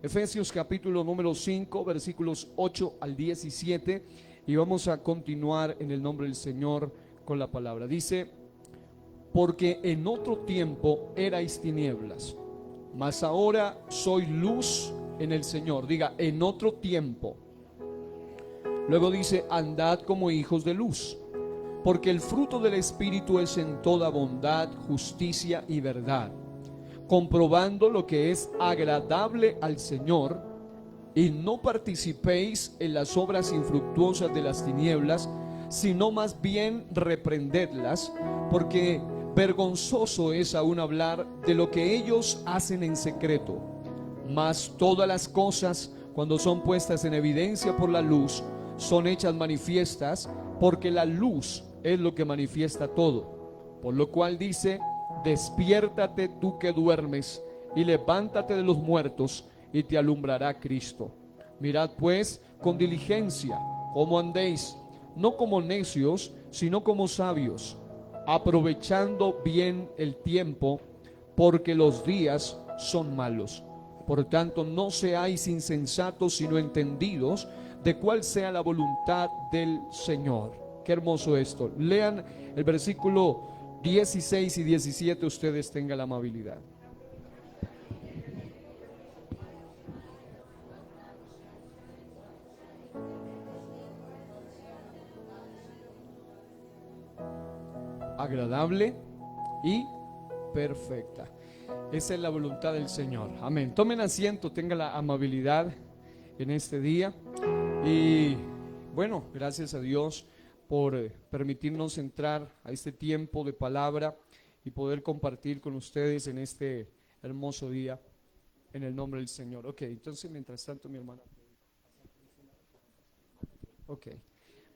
Efesios capítulo número 5, versículos 8 al 17, y vamos a continuar en el nombre del Señor con la palabra. Dice: porque en otro tiempo erais tinieblas, mas ahora soy luz en el Señor. Diga, en otro tiempo. Luego dice: andad como hijos de luz, porque el fruto del Espíritu es en toda bondad, justicia y verdad, comprobando lo que es agradable al Señor, y no participéis en las obras infructuosas de las tinieblas, sino más bien reprendedlas, porque vergonzoso es aún hablar de lo que ellos hacen en secreto. Mas todas las cosas, cuando son puestas en evidencia por la luz, son hechas manifiestas, porque la luz es lo que manifiesta todo. Por lo cual dice: despiértate tú que duermes, y levántate de los muertos, y te alumbrará Cristo. Mirad pues con diligencia cómo andéis, no como necios, sino como sabios, aprovechando bien el tiempo, porque los días son malos. Por tanto, no seáis insensatos, sino entendidos de cuál sea la voluntad del Señor. Qué hermoso esto. Lean el versículo 16 y 17, ustedes tengan la amabilidad. Agradable y perfecta. Esa es la voluntad del Señor. Amén. Tomen asiento, tengan la amabilidad en este día. Y bueno, gracias a Dios por permitirnos entrar a este tiempo de palabra y poder compartir con ustedes en este hermoso día, en el nombre del Señor. Ok, entonces mientras tanto mi hermana. Ok,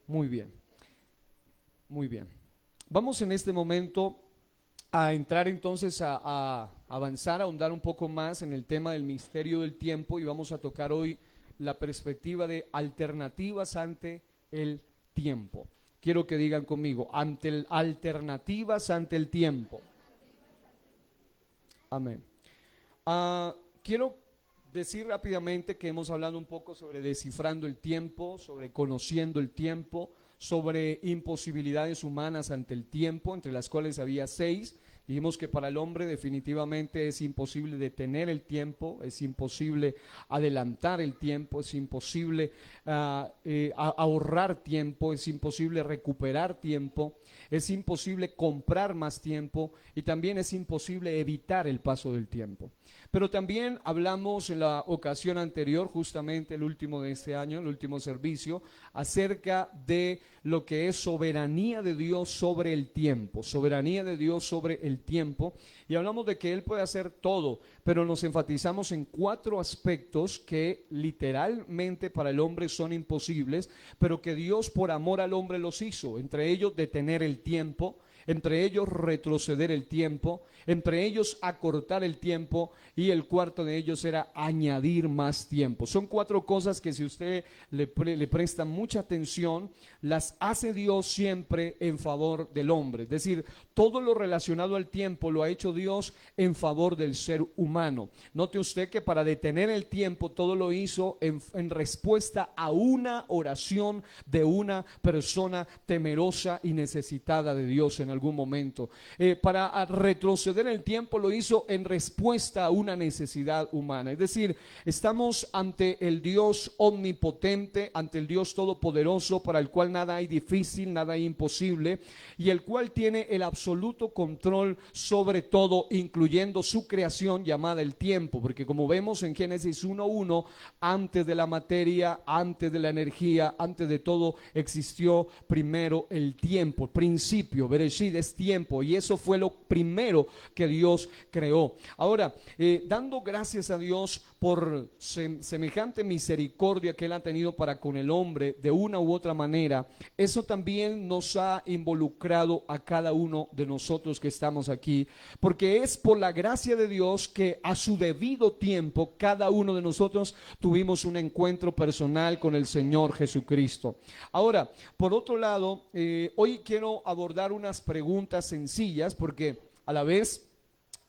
muy bien, muy bien. Vamos en este momento a entrar entonces a avanzar, a ahondar un poco más en el tema del misterio del tiempo, y vamos a tocar hoy la perspectiva de alternativas ante el tiempo. Quiero que digan conmigo: alternativas ante el tiempo. Amén. Quiero decir rápidamente que hemos hablado un poco sobre descifrando el tiempo, sobre conociendo el tiempo, sobre imposibilidades humanas ante el tiempo, entre las cuales había 6. Dijimos que para el hombre definitivamente es imposible detener el tiempo, es imposible adelantar el tiempo, es imposible ahorrar tiempo, es imposible recuperar tiempo, es imposible comprar más tiempo, y también es imposible evitar el paso del tiempo. Pero también hablamos en la ocasión anterior, justamente el último de este año, el último servicio, acerca de lo que es soberanía de Dios sobre el tiempo, soberanía de Dios sobre el tiempo, y hablamos de que Él puede hacer todo, pero nos enfatizamos en 4 aspectos que literalmente para el hombre son imposibles, pero que Dios por amor al hombre los hizo, entre ellos detener el tiempo, entre ellos retroceder el tiempo, entre ellos acortar el tiempo, y el cuarto de ellos era añadir más tiempo. Son 4 cosas que si usted le presta mucha atención, las hace Dios siempre en favor del hombre. Es decir, todo lo relacionado al tiempo lo ha hecho Dios en favor del ser humano. Note usted que para detener el tiempo todo lo hizo en respuesta a una oración de una persona temerosa y necesitada de Dios en algún momento. Para retroceder el tiempo lo hizo en respuesta a una necesidad humana. Es decir, estamos ante el Dios omnipotente, ante el Dios todopoderoso, para el cual nada hay difícil, nada hay imposible, y el cual tiene el absoluto control sobre todo, incluyendo su creación llamada el tiempo, porque como vemos en Génesis 1:1, antes de la materia, antes de la energía, antes de todo existió primero el tiempo. Principio, Bereshit, es tiempo, y eso fue lo primero que Dios creó. Ahora, dando gracias a Dios por semejante misericordia que Él ha tenido para con el hombre de una u otra manera, eso también nos ha involucrado a cada uno de nosotros que estamos aquí, porque es por la gracia de Dios que a su debido tiempo cada uno de nosotros tuvimos un encuentro personal con el Señor Jesucristo. Ahora, por otro lado, hoy quiero abordar unas preguntas sencillas, porque a la vez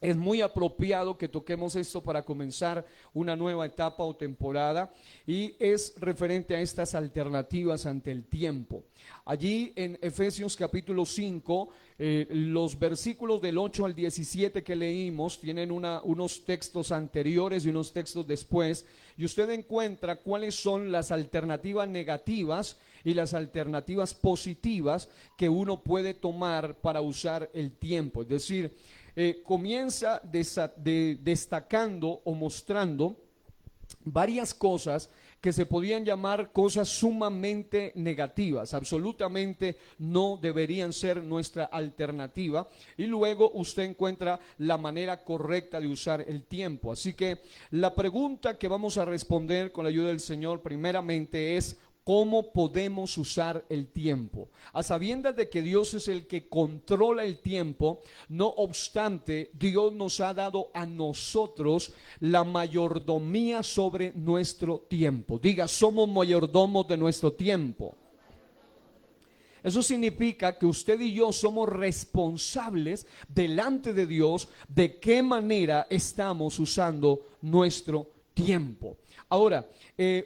Es muy apropiado que toquemos esto para comenzar una nueva etapa o temporada, y es referente a estas alternativas ante el tiempo. Allí en Efesios capítulo 5, los versículos del 8 al 17 que leímos tienen unos textos anteriores y unos textos después, y usted encuentra cuáles son las alternativas negativas y las alternativas positivas que uno puede tomar para usar el tiempo. Es decir, comienza destacando o mostrando varias cosas que se podían llamar cosas sumamente negativas, absolutamente no deberían ser nuestra alternativa, y luego usted encuentra la manera correcta de usar el tiempo. Así que la pregunta que vamos a responder con la ayuda del Señor primeramente es: ¿cómo podemos usar el tiempo? A sabiendas de que Dios es el que controla el tiempo, no obstante, Dios nos ha dado a nosotros la mayordomía sobre nuestro tiempo. Diga, somos mayordomos de nuestro tiempo. Eso significa que usted y yo somos responsables delante de Dios de qué manera estamos usando nuestro tiempo. Ahora,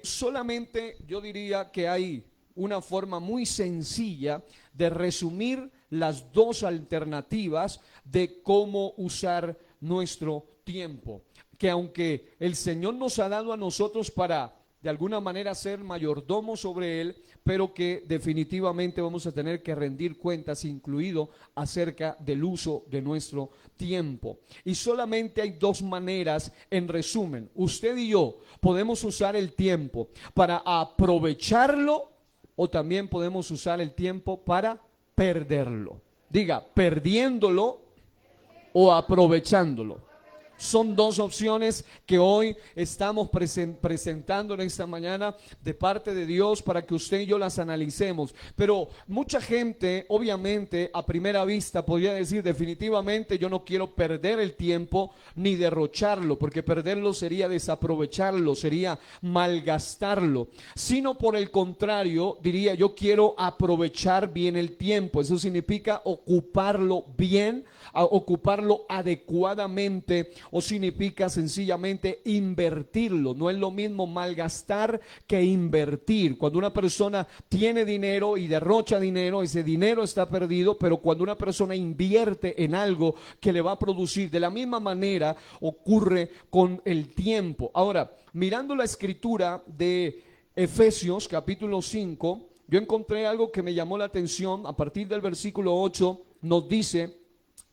solamente yo diría que hay una forma muy sencilla de resumir las dos alternativas de cómo usar nuestro tiempo. Que aunque el Señor nos ha dado a nosotros para de alguna manera ser mayordomos sobre él, pero que definitivamente vamos a tener que rendir cuentas, incluido acerca del uso de nuestro tiempo. Y solamente hay dos maneras, en resumen. Usted y yo podemos usar el tiempo para aprovecharlo, o también podemos usar el tiempo para perderlo. Diga, perdiéndolo o aprovechándolo. Son dos opciones que hoy estamos presentando en esta mañana de parte de Dios para que usted y yo las analicemos. Pero mucha gente, obviamente, a primera vista podría decir: definitivamente yo no quiero perder el tiempo ni derrocharlo, porque perderlo sería desaprovecharlo, sería malgastarlo. Sino por el contrario, diría: yo quiero aprovechar bien el tiempo. Eso significa ocuparlo bien, ocuparlo adecuadamente, o significa sencillamente invertirlo. No es lo mismo malgastar que invertir. Cuando una persona tiene dinero y derrocha dinero, ese dinero está perdido, pero cuando una persona invierte en algo que le va a producir, de la misma manera ocurre con el tiempo. Ahora, mirando la escritura de Efesios capítulo 5, yo encontré algo que me llamó la atención. A partir del versículo 8 nos dice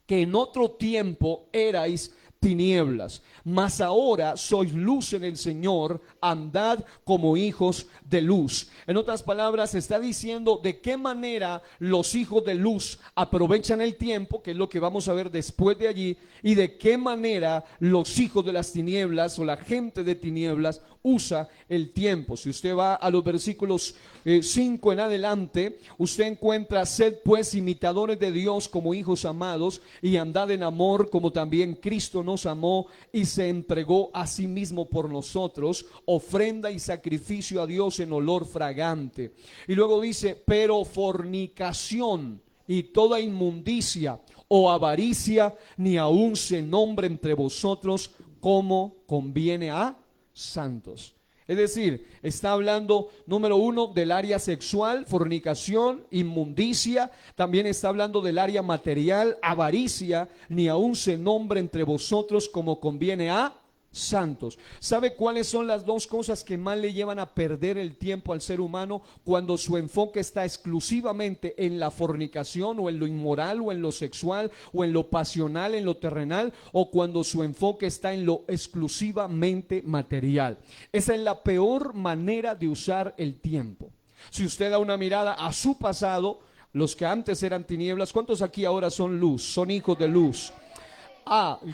que en otro tiempo erais tinieblas, mas ahora sois luz en el Señor, andad como hijos de luz. En otras palabras, está diciendo de qué manera los hijos de luz aprovechan el tiempo, que es lo que vamos a ver después de allí, y de qué manera los hijos de las tinieblas o la gente de tinieblas usa el tiempo. Si usted va a los versículos 5 en adelante, usted encuentra: sed pues imitadores de Dios como hijos amados, y andad en amor como también Cristo nos amó y se entregó a sí mismo por nosotros, ofrenda y sacrificio a Dios en olor fragante. Y luego dice: pero fornicación y toda inmundicia o avaricia ni aun se nombre entre vosotros, como conviene a santos. Es decir, está hablando, número uno, del área sexual, fornicación, inmundicia. También está hablando del área material, avaricia, ni aun se nombre entre vosotros como conviene a santos. ¿Sabe cuáles son las dos cosas que más le llevan a perder el tiempo al ser humano? Cuando su enfoque está exclusivamente en la fornicación, o en lo inmoral, o en lo sexual, o en lo pasional, en lo terrenal, o cuando su enfoque está en lo exclusivamente material. Esa es la peor manera de usar el tiempo. Si usted da una mirada a su pasado, los que antes eran tinieblas, ¿cuántos aquí ahora son luz? Son hijos de luz.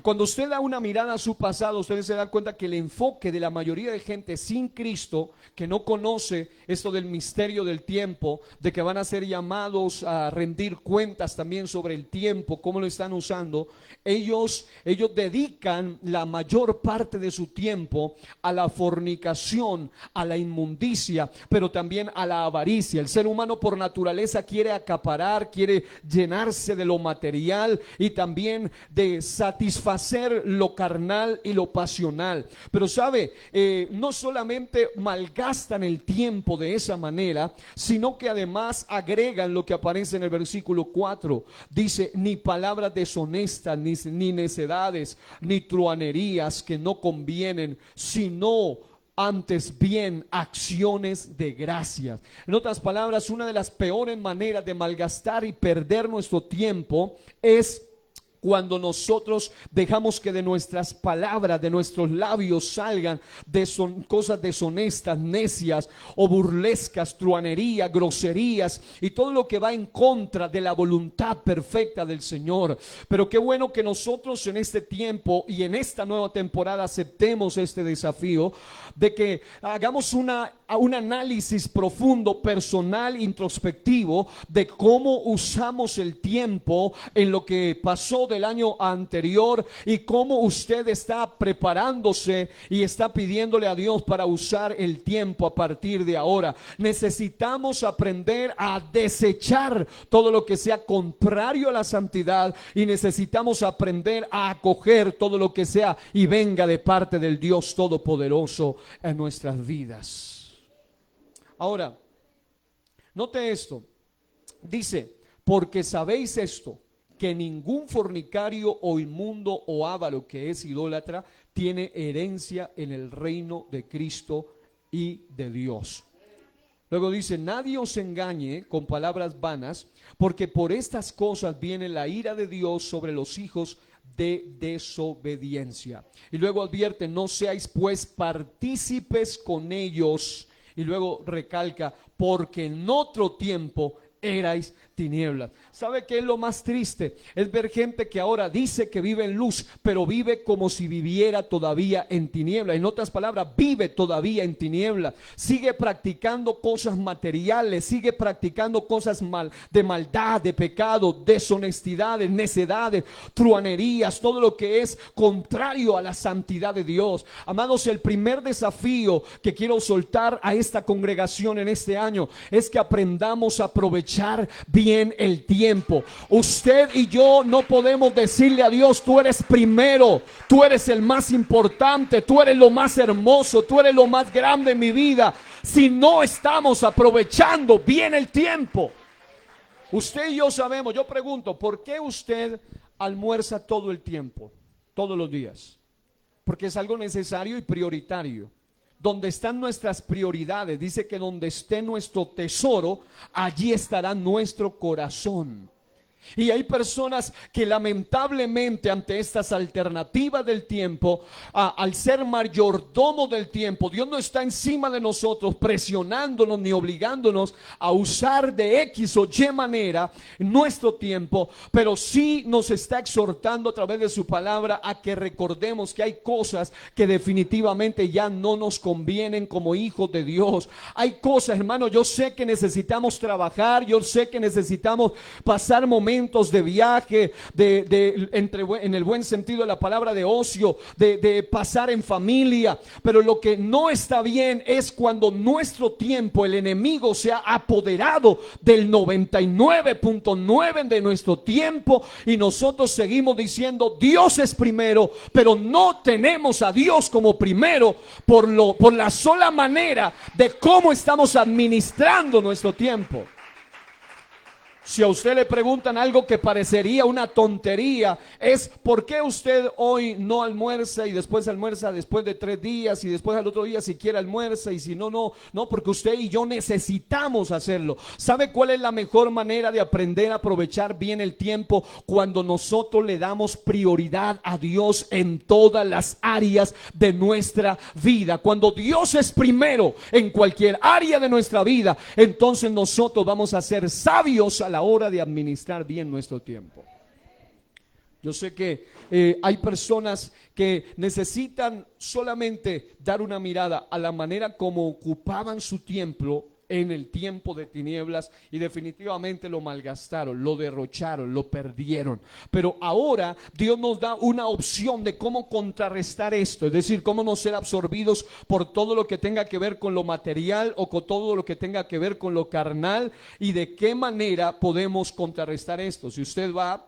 Cuando usted da una mirada a su pasado, usted se da cuenta que el enfoque de la mayoría de gente sin Cristo, que no conoce esto del misterio del tiempo, de que van a ser llamados a rendir cuentas también sobre el tiempo, cómo lo están usando, ellos dedican la mayor parte de su tiempo a la fornicación, a la inmundicia, pero también a la avaricia. El ser humano por naturaleza quiere acaparar, quiere llenarse de lo material y también de satisfacer lo carnal y lo pasional. Pero sabe, no solamente malgastan el tiempo de esa manera, sino que además agregan lo que aparece en el versículo 4. Dice, ni palabras deshonestas, ni necedades, ni truanerías que no convienen, sino antes bien acciones de gracias. En otras palabras, una de las peores maneras de malgastar y perder nuestro tiempo es cuando nosotros dejamos que de nuestras palabras, de nuestros labios salgan cosas deshonestas, necias o burlescas, truanería, groserías y todo lo que va en contra de la voluntad perfecta del Señor. Pero qué bueno que nosotros en este tiempo y en esta nueva temporada aceptemos este desafío de que hagamos un análisis profundo, personal, introspectivo de cómo usamos el tiempo en lo que pasó del año anterior y cómo usted está preparándose y está pidiéndole a Dios para usar el tiempo a partir de ahora. Necesitamos aprender a desechar todo lo que sea contrario a la santidad y necesitamos aprender a acoger todo lo que sea y venga de parte del Dios Todopoderoso en nuestras vidas. Ahora, note esto, dice, porque sabéis esto, que ningún fornicario o inmundo o avaro que es idólatra tiene herencia en el reino de Cristo y de Dios. Luego dice, nadie os engañe con palabras vanas, porque por estas cosas viene la ira de Dios sobre los hijos de desobediencia. Y luego advierte, no seáis pues partícipes con ellos. Y luego recalca, porque en otro tiempo erais tinieblas. ¿Sabe qué es lo más triste? Es ver gente que ahora dice que vive en luz, pero vive como si viviera todavía en tinieblas. En otras palabras, vive todavía en tinieblas. Sigue practicando cosas materiales, sigue practicando cosas de maldad, de pecado, deshonestidades, necedades, truanerías, todo lo que es contrario a la santidad de Dios. Amados, el primer desafío que quiero soltar a esta congregación en este año es que aprendamos a aprovechar bien el tiempo. Usted y yo no podemos decirle a Dios, tú eres primero, tú eres el más importante, tú eres lo más hermoso, tú eres lo más grande en mi vida, si no estamos aprovechando bien el tiempo. Usted y yo sabemos, yo pregunto, ¿por qué usted almuerza todo el tiempo, todos los días? Porque es algo necesario y prioritario. Donde están nuestras prioridades, dice que donde esté nuestro tesoro, allí estará nuestro corazón. Y hay personas que lamentablemente ante estas alternativas del tiempo, al ser mayordomo del tiempo, Dios no está encima de nosotros presionándonos ni obligándonos a usar de X o Y manera nuestro tiempo, pero sí nos está exhortando a través de su palabra a que recordemos que hay cosas que definitivamente ya no nos convienen como hijos de Dios. Hay cosas, hermano, yo sé que necesitamos trabajar, yo sé que necesitamos pasar momentos de viaje, en el buen sentido de la palabra, de ocio, de pasar en familia, pero lo que no está bien es cuando nuestro tiempo, el enemigo se ha apoderado del 99.9 de nuestro tiempo y nosotros seguimos diciendo Dios es primero, pero no tenemos a Dios como primero por la sola manera de cómo estamos administrando nuestro tiempo. Si a usted le preguntan algo que parecería una tontería, es ¿por qué usted hoy no almuerza y después almuerza después de 3 días y después al otro día si quiere almuerza y si no, no, porque usted y yo necesitamos hacerlo. ¿Sabe cuál es la mejor manera de aprender a aprovechar bien el tiempo? Cuando nosotros le damos prioridad a Dios en todas las áreas de nuestra vida. Cuando Dios es primero en cualquier área de nuestra vida, entonces nosotros vamos a ser sabios a la hora de administrar bien nuestro tiempo. Yo sé que hay personas que necesitan solamente dar una mirada a la manera como ocupaban su tiempo en el tiempo de tinieblas y definitivamente lo malgastaron, lo derrocharon, lo perdieron. Pero ahora Dios nos da una opción de cómo contrarrestar esto, es decir, cómo no ser absorbidos por todo lo que tenga que ver con lo material o con todo lo que tenga que ver con lo carnal y de qué manera podemos contrarrestar esto. Si usted va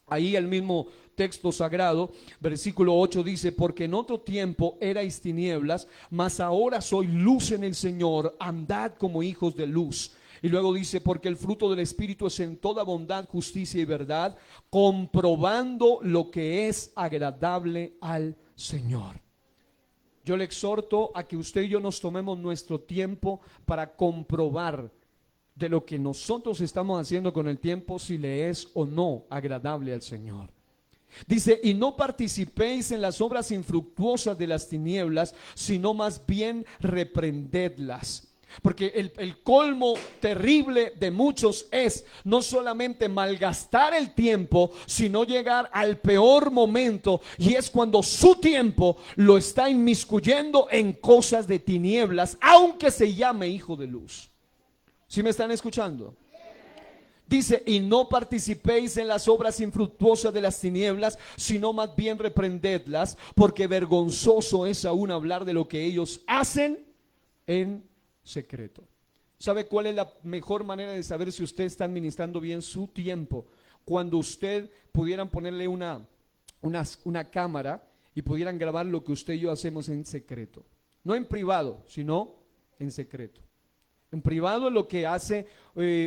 ahí al mismo texto sagrado, versículo 8 dice: porque en otro tiempo erais tinieblas, mas ahora soy luz en el Señor, andad como hijos de luz. Y luego dice: porque el fruto del Espíritu es en toda bondad, justicia y verdad, comprobando lo que es agradable al Señor. Yo le exhorto a que usted y yo nos tomemos nuestro tiempo para comprobar de lo que nosotros estamos haciendo con el tiempo, si le es o no agradable al Señor. Dice: y no participéis en las obras infructuosas de las tinieblas, sino más bien reprendedlas. Porque el colmo terrible de muchos es no solamente malgastar el tiempo, sino llegar al peor momento, y es cuando su tiempo lo está inmiscuyendo en cosas de tinieblas, aunque se llame hijo de luz. ¿Sí me están escuchando? Dice: y no participéis en las obras infructuosas de las tinieblas, sino más bien reprendedlas, porque vergonzoso es aún hablar de lo que ellos hacen en secreto. ¿Sabe cuál es la mejor manera de saber si usted está administrando bien su tiempo? Cuando usted pudieran ponerle una cámara y pudieran grabar lo que usted y yo hacemos en secreto. No en privado, sino en secreto. En privado es lo que hace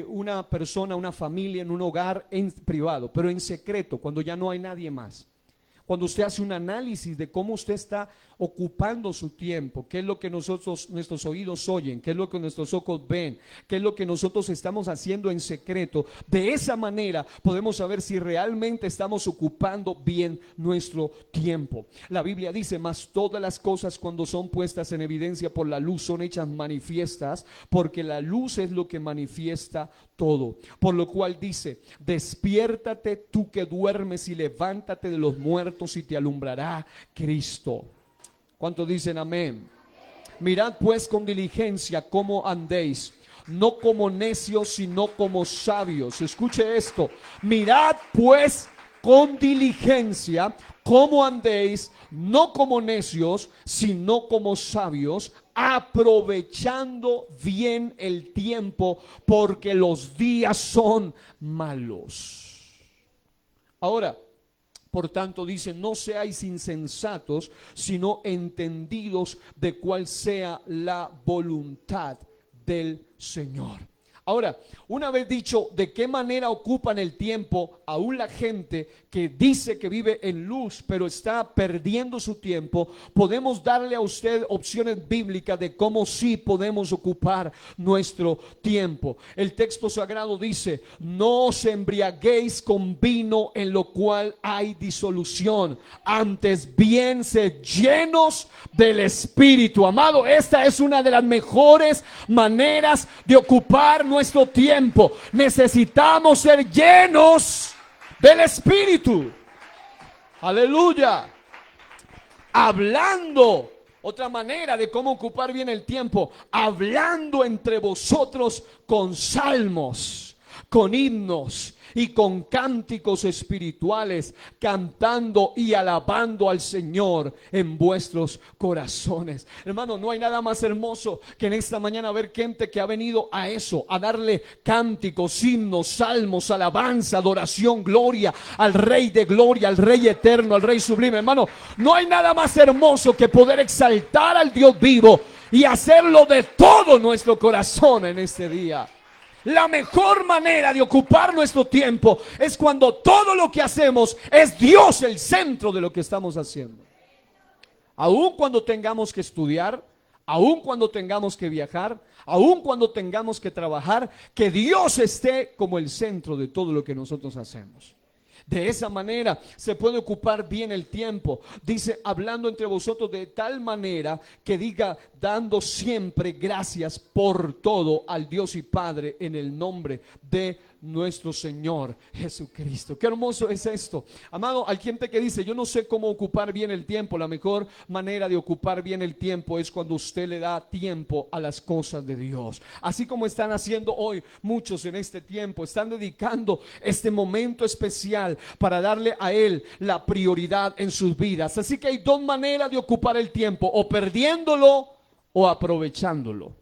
una persona, una familia en un hogar en privado, pero en secreto, cuando ya no hay nadie más. Cuando usted hace un análisis de cómo usted está ocupando su tiempo, qué es lo que nuestros oídos oyen, qué es lo que nuestros ojos ven, qué es lo que nosotros estamos haciendo en secreto. De esa manera podemos saber si realmente estamos ocupando bien nuestro tiempo. La Biblia dice: mas todas las cosas, cuando son puestas en evidencia por la luz, son hechas manifiestas, porque la luz es lo que manifiesta todo. Por lo cual dice: despiértate tú que duermes, y levántate de los muertos, y te alumbrará Cristo. ¿Cuántos dicen amén? Mirad pues con diligencia cómo andéis, no como necios, sino como sabios. Escuche esto: mirad pues con diligencia cómo andéis, no como necios, sino como sabios, aprovechando bien el tiempo, porque los días son malos. Ahora, por tanto, dice: no seáis insensatos, sino entendidos de cuál sea la voluntad del Señor. Ahora, una vez dicho de qué manera ocupan el tiempo, aún la gente que dice que vive en luz, pero está perdiendo su tiempo, podemos darle a usted opciones bíblicas de cómo sí podemos ocupar nuestro tiempo. El texto sagrado dice: no os embriaguéis con vino, en lo cual hay disolución, antes bien sed llenos del Espíritu. Amado, esta es una de las mejores maneras de ocupar nuestro tiempo. Necesitamos ser llenos del Espíritu. Aleluya. Hablando, otra manera de cómo ocupar bien el tiempo: hablando entre vosotros con salmos, con himnos y con cánticos espirituales, cantando y alabando al Señor en vuestros corazones. Hermano, no hay nada más hermoso que en esta mañana ver gente que ha venido a eso, a darle cánticos, himnos, salmos, alabanza, adoración, gloria al Rey de gloria, al Rey eterno, al Rey sublime. Hermano, no hay nada más hermoso que poder exaltar al Dios vivo y hacerlo de todo nuestro corazón en este día. La mejor manera de ocupar nuestro tiempo es cuando todo lo que hacemos es Dios el centro de lo que estamos haciendo. Aun cuando tengamos que estudiar, aun cuando tengamos que viajar, aun cuando tengamos que trabajar, que Dios esté como el centro de todo lo que nosotros hacemos. De esa manera se puede ocupar bien el tiempo. Dice: hablando entre vosotros de tal manera que diga, dando siempre gracias por todo al Dios y Padre en el nombre de nuestro Señor Jesucristo. Qué hermoso es esto. Amado, hay gente que dice: yo no sé cómo ocupar bien el tiempo. La mejor manera de ocupar bien el tiempo es cuando usted le da tiempo a las cosas de Dios. Así como están haciendo hoy muchos en este tiempo, están dedicando este momento especial para darle a Él la prioridad en sus vidas. Así que hay dos maneras de ocupar el tiempo: o perdiéndolo o aprovechándolo.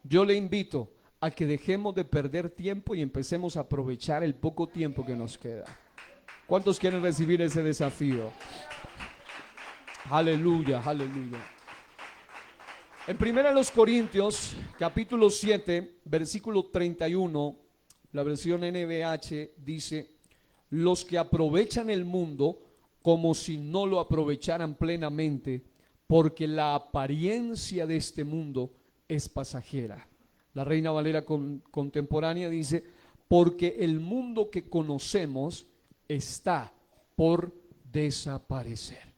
Yo le invito a que dejemos de perder tiempo y empecemos a aprovechar el poco tiempo que nos queda. ¿Cuántos quieren recibir ese desafío? Aleluya, aleluya. En 1 Corintios, capítulo 7, versículo 31, la versión NBH dice: los que aprovechan el mundo como si no lo aprovecharan plenamente, porque la apariencia de este mundo es pasajera. La Reina Valera contemporánea dice: porque el mundo que conocemos está por desaparecer.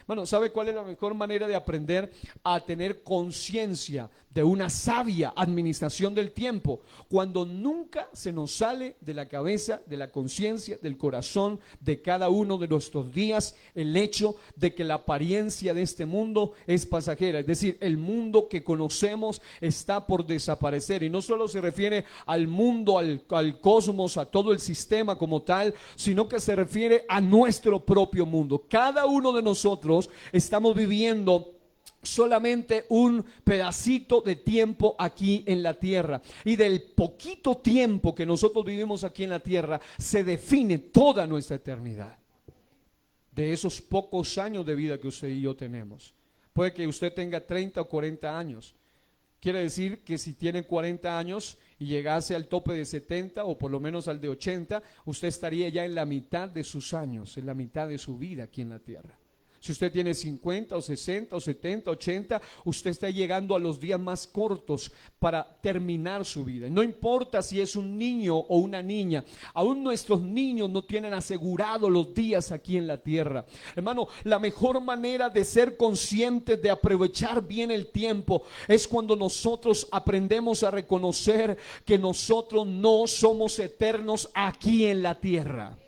Bueno, ¿sabe cuál es la mejor manera de aprender a tener conciencia de una sabia administración del tiempo? Cuando nunca se nos sale de la cabeza, de la conciencia, del corazón de cada uno de nuestros días el hecho de que la apariencia de este mundo es pasajera. Es decir, el mundo que conocemos está por desaparecer. Y no solo se refiere al mundo, al cosmos, a todo el sistema como tal, sino que se refiere a nuestro propio mundo. Cada uno de nosotros estamos viviendo solamente un pedacito de tiempo aquí en la tierra, y del poquito tiempo que nosotros vivimos aquí en la tierra se define toda nuestra eternidad. De esos pocos años de vida que usted y yo tenemos, puede que usted tenga 30 o 40 años. Quiere decir que si tiene 40 años y llegase al tope de 70 o por lo menos al de 80, usted estaría ya en la mitad de sus años, en la mitad de su vida aquí en la tierra. Si usted tiene 50 o 60 o 70, 80, usted está llegando a los días más cortos para terminar su vida. No importa si es un niño o una niña, aún nuestros niños no tienen asegurados los días aquí en la tierra. Hermano, la mejor manera de ser conscientes, de aprovechar bien el tiempo, es cuando nosotros aprendemos a reconocer que nosotros no somos eternos aquí en la tierra.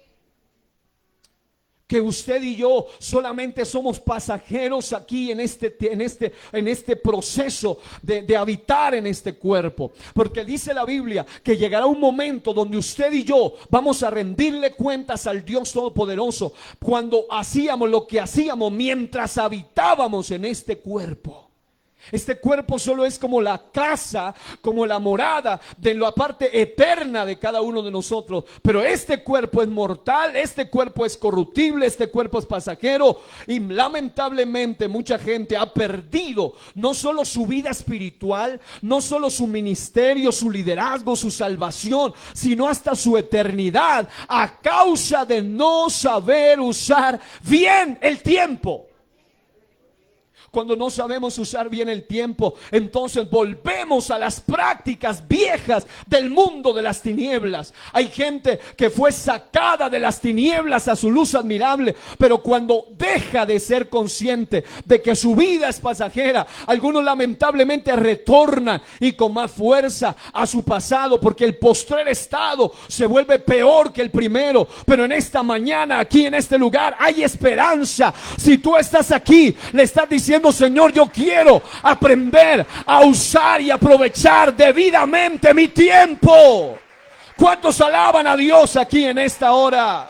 Que usted y yo solamente somos pasajeros aquí en este proceso de habitar en este cuerpo. Porque dice la Biblia que llegará un momento donde usted y yo vamos a rendirle cuentas al Dios Todopoderoso cuando hacíamos lo que hacíamos mientras habitábamos en este cuerpo. Este cuerpo solo es como la casa, como la morada de la parte eterna de cada uno de nosotros. Pero este cuerpo es mortal, este cuerpo es corruptible, este cuerpo es pasajero. Y lamentablemente mucha gente ha perdido no solo su vida espiritual, no solo su ministerio, su liderazgo, su salvación, sino hasta su eternidad a causa de no saber usar bien el tiempo. Cuando no sabemos usar bien el tiempo, entonces volvemos a las prácticas viejas del mundo de las tinieblas. Hay gente que fue sacada de las tinieblas a su luz admirable, pero cuando deja de ser consciente de que su vida es pasajera, algunos lamentablemente retornan y con más fuerza a su pasado, porque el postrer estado se vuelve peor que el primero. Pero en esta mañana, aquí en este lugar, hay esperanza. Si tú estás aquí, le estás diciendo: Señor, yo quiero aprender a usar y aprovechar debidamente mi tiempo. ¿Cuántos alaban a Dios aquí en esta hora?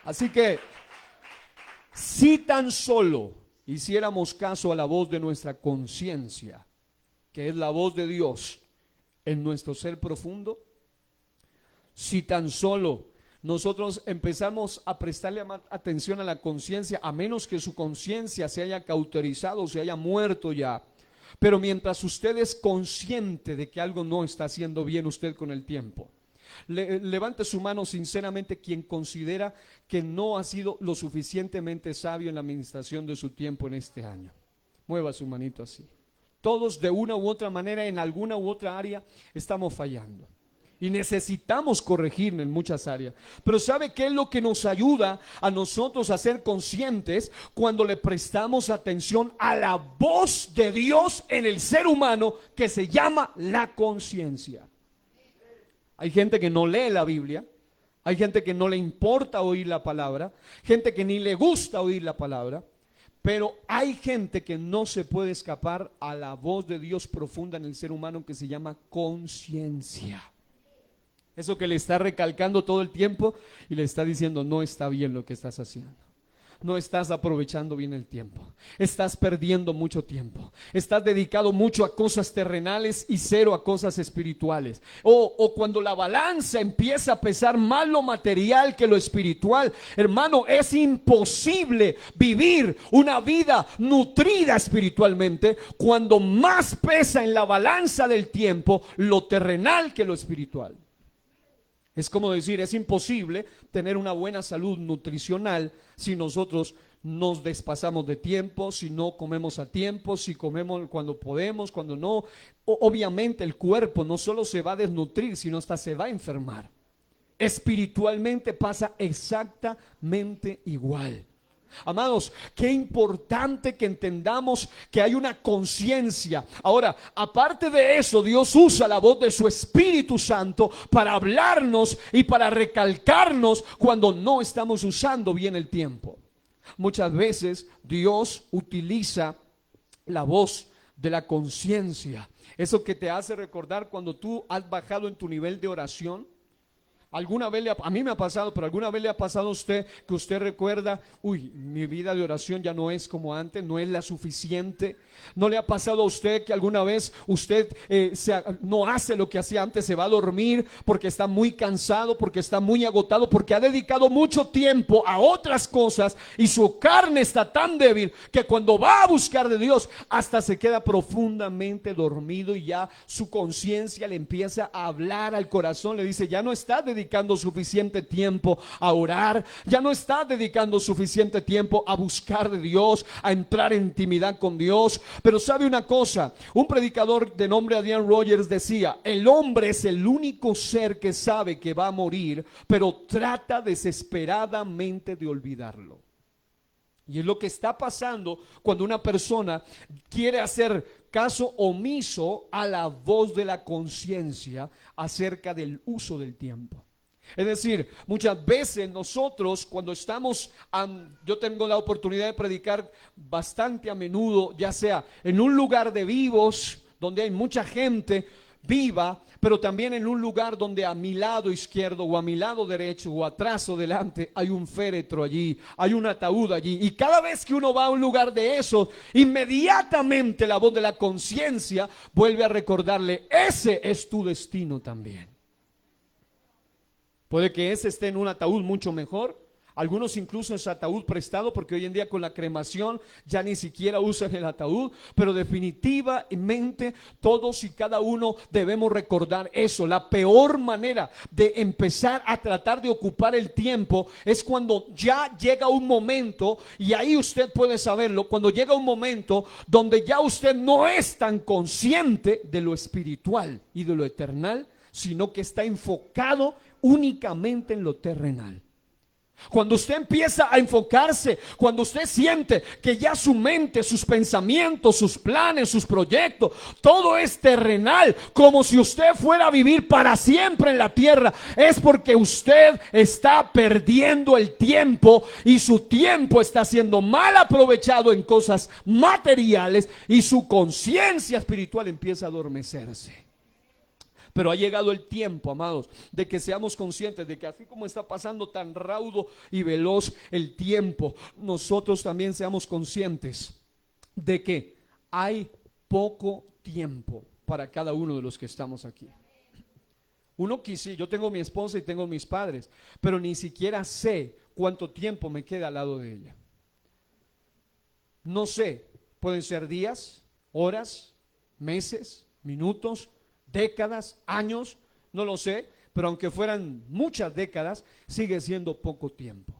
Así que, si tan solo hiciéramos caso a la voz de nuestra conciencia, que es la voz de Dios en nuestro ser profundo, si tan solo nosotros empezamos a prestarle atención a la conciencia, a menos que su conciencia se haya cauterizado, se haya muerto ya. Pero mientras usted es consciente de que algo no está haciendo bien usted con el tiempo, levante su mano sinceramente quien considera que no ha sido lo suficientemente sabio en la administración de su tiempo en este año. Mueva su manito así. Todos de una u otra manera, en alguna u otra área, estamos fallando. Y necesitamos corregir en muchas áreas. Pero ¿sabe qué es lo que nos ayuda a nosotros a ser conscientes? Cuando le prestamos atención a la voz de Dios en el ser humano, que se llama la conciencia. Hay gente que no lee la Biblia. Hay gente que no le importa oír la palabra. Gente que ni le gusta oír la palabra. Pero hay gente que no se puede escapar a la voz de Dios profunda en el ser humano, que se llama conciencia. Eso que le está recalcando todo el tiempo y le está diciendo: no está bien lo que estás haciendo. no estás aprovechando bien el tiempo. Estás perdiendo mucho tiempo. Estás dedicado mucho a cosas terrenales y cero a cosas espirituales. O cuando la balanza empieza a pesar más lo material que lo espiritual, hermano, es imposible vivir una vida nutrida espiritualmente cuando más pesa en la balanza del tiempo lo terrenal que lo espiritual. Es como decir, es imposible tener una buena salud nutricional si nosotros nos despasamos de tiempo, si no comemos a tiempo, si comemos cuando podemos, cuando no. Obviamente el cuerpo no solo se va a desnutrir, sino hasta se va a enfermar. Espiritualmente pasa exactamente igual. Amados, qué importante que entendamos que hay una conciencia. Ahora, aparte de eso, Dios usa la voz de su Espíritu Santo para hablarnos y para recalcarnos cuando no estamos usando bien el tiempo. Muchas veces Dios utiliza la voz de la conciencia. Eso que te hace recordar cuando tú has bajado en tu nivel de oración. ¿Alguna vez a mí me ha pasado, pero alguna vez le ha pasado a usted que usted recuerda, uy, mi vida de oración ya no es como antes, no es la suficiente? ¿No le ha pasado a usted que alguna vez usted no hace lo que hacía antes, se va a dormir porque está muy cansado, porque está muy agotado, porque ha dedicado mucho tiempo a otras cosas y su carne está tan débil que cuando va a buscar de Dios hasta se queda profundamente dormido y ya su conciencia le empieza a hablar al corazón, le dice, ya no está dedicando suficiente tiempo a orar, ya no está dedicando suficiente tiempo a buscar de Dios, a entrar en intimidad con Dios? Pero sabe una cosa, un predicador de nombre Adrian Rogers decía, el hombre es el único ser que sabe que va a morir, pero trata desesperadamente de olvidarlo. Y es lo que está pasando cuando una persona quiere hacer caso omiso a la voz de la conciencia acerca del uso del tiempo. Es decir, muchas veces nosotros cuando estamos, yo tengo la oportunidad de predicar bastante a menudo, ya sea en un lugar de vivos, donde hay mucha gente viva, pero también en un lugar donde a mi lado izquierdo o a mi lado derecho o atrás o delante hay un féretro allí, hay un ataúd allí. Y cada vez que uno va a un lugar de eso, inmediatamente la voz de la conciencia vuelve a recordarle, ese es tu destino también. Puede que ese esté en un ataúd mucho mejor. Algunos incluso es ataúd prestado, porque hoy en día con la cremación ya ni siquiera usan el ataúd. Pero definitivamente todos y cada uno debemos recordar eso. La peor manera de empezar a tratar de ocupar el tiempo es cuando ya llega un momento, y ahí usted puede saberlo, cuando llega un momento donde ya usted no es tan consciente de lo espiritual y de lo eternal, sino que está enfocado únicamente en lo terrenal. Cuando usted empieza a enfocarse, cuando usted siente que ya su mente, sus pensamientos, sus planes, sus proyectos, todo es terrenal, como si usted fuera a vivir para siempre en la tierra, es porque usted está perdiendo el tiempo y su tiempo está siendo mal aprovechado en cosas materiales y su conciencia espiritual empieza a adormecerse. Pero ha llegado el tiempo, amados, de que seamos conscientes de que así como está pasando tan raudo y veloz el tiempo, nosotros también seamos conscientes de que hay poco tiempo para cada uno de los que estamos aquí. Uno quisiera, yo tengo mi esposa y tengo mis padres, pero ni siquiera sé cuánto tiempo me queda al lado de ella. No sé, pueden ser días, horas, meses, minutos, décadas, años, no lo sé, pero aunque fueran muchas décadas, sigue siendo poco tiempo.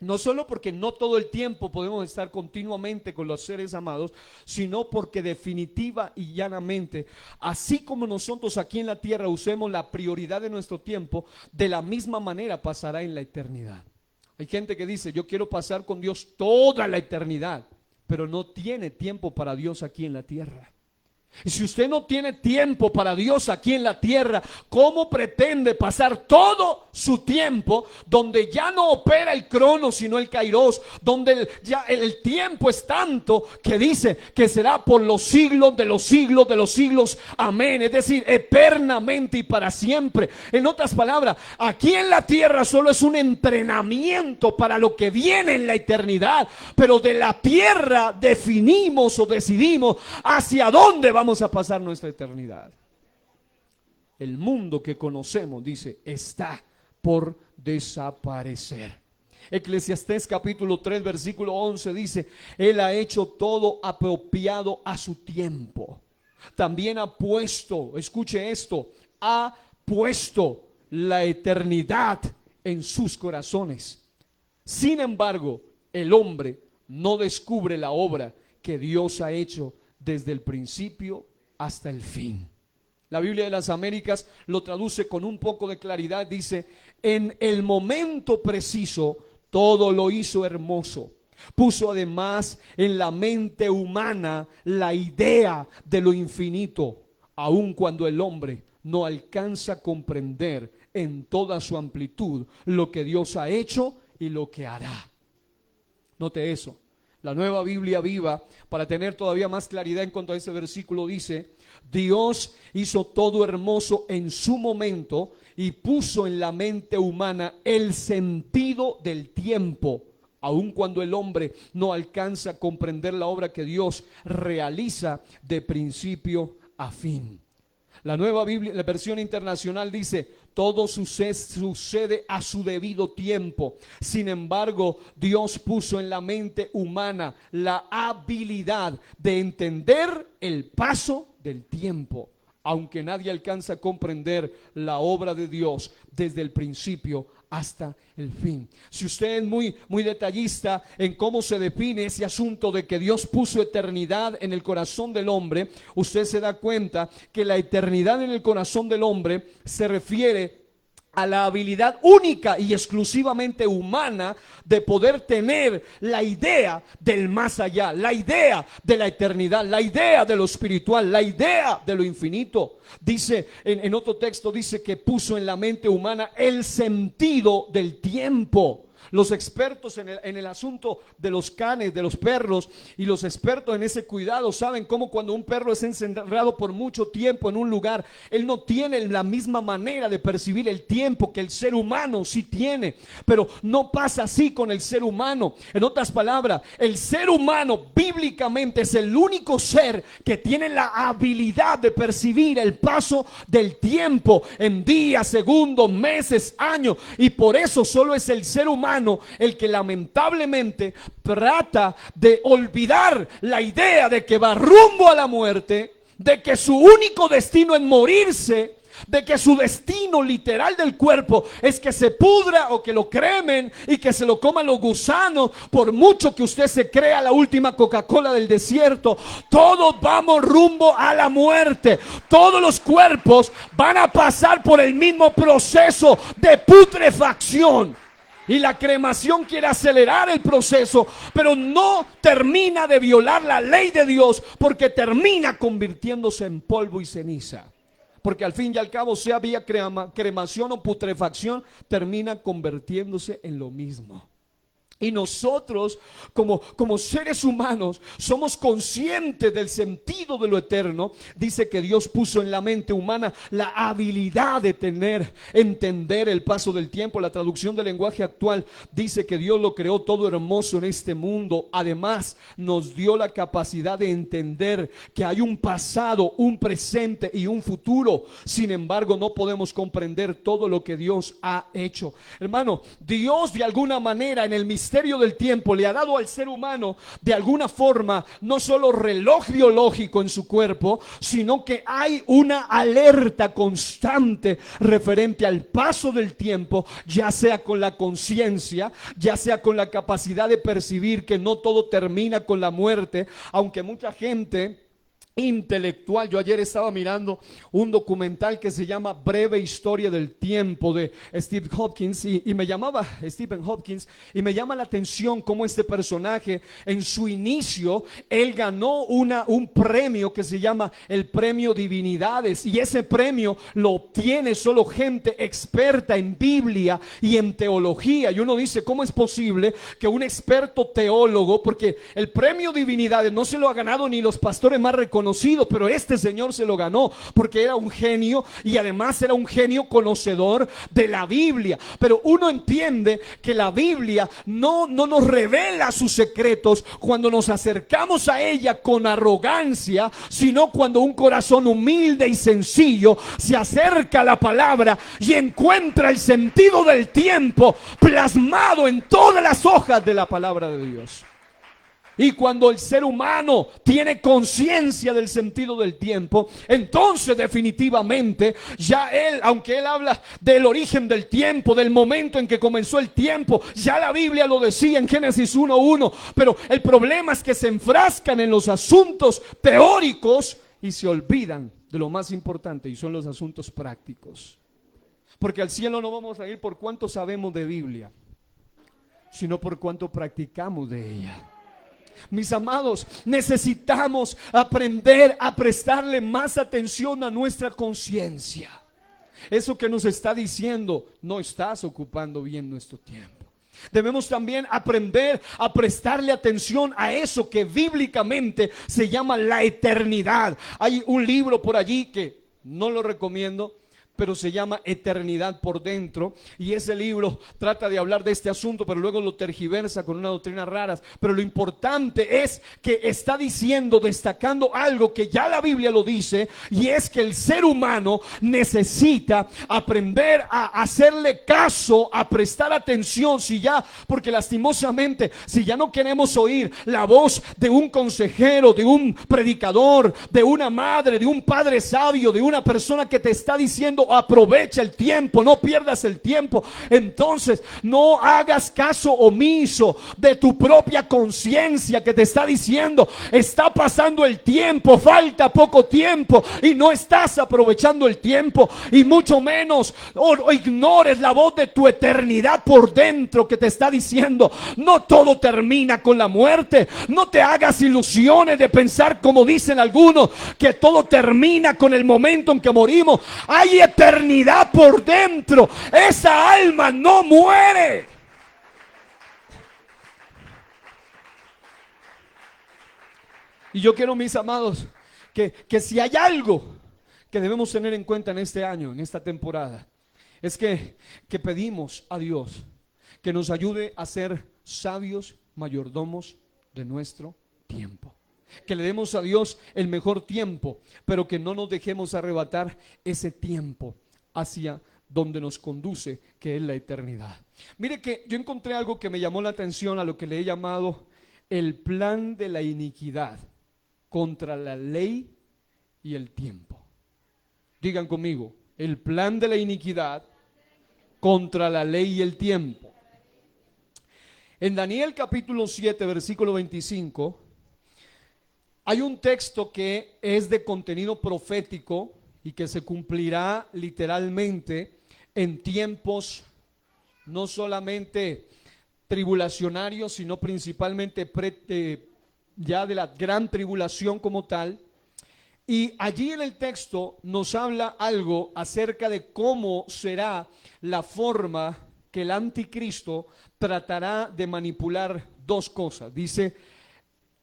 No solo porque no todo el tiempo podemos estar continuamente con los seres amados, sino porque definitiva y llanamente, así como nosotros aquí en la tierra usemos la prioridad de nuestro tiempo, de la misma manera pasará en la eternidad. Hay gente que dice, yo quiero pasar con Dios toda la eternidad, pero no tiene tiempo para Dios aquí en la tierra. Y si usted no tiene tiempo para Dios aquí en la tierra, ¿cómo pretende pasar todo su tiempo donde ya no opera el cronos sino el kairos? Donde ya el tiempo es tanto que dice que será por los siglos de los siglos de los siglos. Amén. Es decir, eternamente y para siempre. En otras palabras, aquí en la tierra solo es un entrenamiento para lo que viene en la eternidad. Pero de la tierra definimos o decidimos hacia dónde vamos a pasar nuestra eternidad. El mundo que conocemos, dice, está por desaparecer. Eclesiastés capítulo 3 versículo 11 dice: Él ha hecho todo apropiado a su tiempo. También ha puesto, escuche esto, ha puesto la eternidad en sus corazones. Sin embargo, el hombre no descubre la obra que Dios ha hecho desde el principio hasta el fin. La Biblia de las Américas lo traduce con un poco de claridad. Dice: en el momento preciso todo lo hizo hermoso. Puso además en la mente humana la idea de lo infinito, aun cuando el hombre no alcanza a comprender en toda su amplitud lo que Dios ha hecho y lo que hará. Note eso. La Nueva Biblia Viva, para tener todavía más claridad en cuanto a ese versículo, dice: Dios hizo todo hermoso en su momento y puso en la mente humana el sentido del tiempo, aun cuando el hombre no alcanza a comprender la obra que Dios realiza de principio a fin. La Nueva Biblia, la versión internacional, dice: todo sucede a su debido tiempo. Sin embargo, Dios puso en la mente humana la habilidad de entender el paso del tiempo, aunque nadie alcanza a comprender la obra de Dios desde el principio hasta el fin. Si usted es muy detallista en cómo se define ese asunto de que Dios puso eternidad en el corazón del hombre, usted se da cuenta que la eternidad en el corazón del hombre se refiere a la habilidad única y exclusivamente humana de poder tener la idea del más allá, la idea de la eternidad, la idea de lo espiritual, la idea de lo infinito. Dice, en otro texto dice que puso en la mente humana el sentido del tiempo. Los expertos en el asunto de los canes, de los perros, y los expertos en ese cuidado saben cómo cuando un perro es encerrado por mucho tiempo en un lugar, él no tiene la misma manera de percibir el tiempo que el ser humano sí tiene. Pero no pasa así con el ser humano. En otras palabras, el ser humano bíblicamente es el único ser que tiene la habilidad de percibir el paso del tiempo en días, segundos, meses, años. Y por eso solo es el ser humano el que lamentablemente trata de olvidar la idea de que va rumbo a la muerte, de que su único destino es morirse, de que su destino literal del cuerpo es que se pudra o que lo cremen y que se lo coman los gusanos. Por mucho que usted se crea la última Coca-Cola del desierto, todos vamos rumbo a la muerte. Todos los cuerpos van a pasar por el mismo proceso de putrefacción. Y la cremación quiere acelerar el proceso, pero no termina de violar la ley de Dios, porque termina convirtiéndose en polvo y ceniza. Porque al fin y al cabo, sea vía cremación o putrefacción, termina convirtiéndose en lo mismo. Y nosotros como seres humanos somos conscientes del sentido de lo eterno. Dice que Dios puso en la mente humana la habilidad de entender el paso del tiempo. La traducción del lenguaje actual dice que Dios lo creó todo hermoso en este mundo. Además nos dio la capacidad de entender que hay un pasado, un presente y un futuro. Sin embargo, no podemos comprender todo lo que Dios ha hecho. Hermano, Dios de alguna manera en el misterio del tiempo le ha dado al ser humano de alguna forma no solo reloj biológico en su cuerpo, sino que hay una alerta constante referente al paso del tiempo, ya sea con la conciencia, ya sea con la capacidad de percibir que no todo termina con la muerte, aunque mucha gente intelectual. Yo ayer estaba mirando un documental que se llama Breve Historia del Tiempo de Stephen Hopkins y me llamaba Stephen Hopkins y me llama la atención cómo este personaje en su inicio él ganó un premio que se llama el Premio Divinidades, y ese premio lo obtiene solo gente experta en Biblia y en teología. Y uno dice, ¿cómo es posible que un experto teólogo, porque el Premio Divinidades no se lo ha ganado ni los pastores más reconocidos, pero este señor se lo ganó porque era un genio y además era un genio conocedor de la Biblia? Pero uno entiende que la Biblia no nos revela sus secretos cuando nos acercamos a ella con arrogancia, sino cuando un corazón humilde y sencillo se acerca a la palabra y encuentra el sentido del tiempo plasmado en todas las hojas de la palabra de Dios. Y cuando el ser humano tiene conciencia del sentido del tiempo, entonces definitivamente ya él, aunque él habla del origen del tiempo, del momento en que comenzó el tiempo, ya la Biblia lo decía en Génesis 1:1, pero el problema es que se enfrascan en los asuntos teóricos y se olvidan de lo más importante, y son los asuntos prácticos. Porque al cielo no vamos a ir por cuánto sabemos de Biblia, sino por cuánto practicamos de ella. Mis amados, necesitamos aprender a prestarle más atención a nuestra conciencia. Eso que nos está diciendo, no estás ocupando bien nuestro tiempo. Debemos también aprender a prestarle atención a eso que bíblicamente se llama la eternidad. Hay un libro por allí que no lo recomiendo, pero se llama Eternidad por Dentro, y ese libro trata de hablar de este asunto, pero luego lo tergiversa con una doctrina raras. Pero lo importante es que está diciendo, destacando algo que ya la Biblia lo dice, y es que el ser humano necesita aprender a hacerle caso, a prestar atención, porque lastimosamente, si ya no queremos oír la voz de un consejero, de un predicador, de una madre, de un padre sabio, de una persona que te está diciendo aprovecha el tiempo, no pierdas el tiempo, entonces no hagas caso omiso de tu propia conciencia que te está diciendo, está pasando el tiempo, falta poco tiempo y no estás aprovechando el tiempo, y mucho menos o ignores la voz de tu eternidad por dentro que te está diciendo, no todo termina con la muerte. No te hagas ilusiones de pensar, como dicen algunos, que todo termina con el momento en que morimos. Hay eternidad por dentro. Esa alma no muere. Y yo quiero, mis amados, que si hay algo que debemos tener en cuenta en este año, en esta temporada, es que pedimos a Dios que nos ayude a ser sabios mayordomos de nuestro tiempo. Que le demos a Dios el mejor tiempo, pero que no nos dejemos arrebatar ese tiempo hacia donde nos conduce, que es la eternidad. Mire que yo encontré algo que me llamó la atención, a lo que le he llamado el plan de la iniquidad contra la ley y el tiempo. Digan conmigo, el plan de la iniquidad contra la ley y el tiempo. En Daniel capítulo 7, versículo 25, hay un texto que es de contenido profético y que se cumplirá literalmente en tiempos no solamente tribulacionarios, sino principalmente ya de la gran tribulación como tal. Y allí en el texto nos habla algo acerca de cómo será la forma que el anticristo tratará de manipular dos cosas. Dice,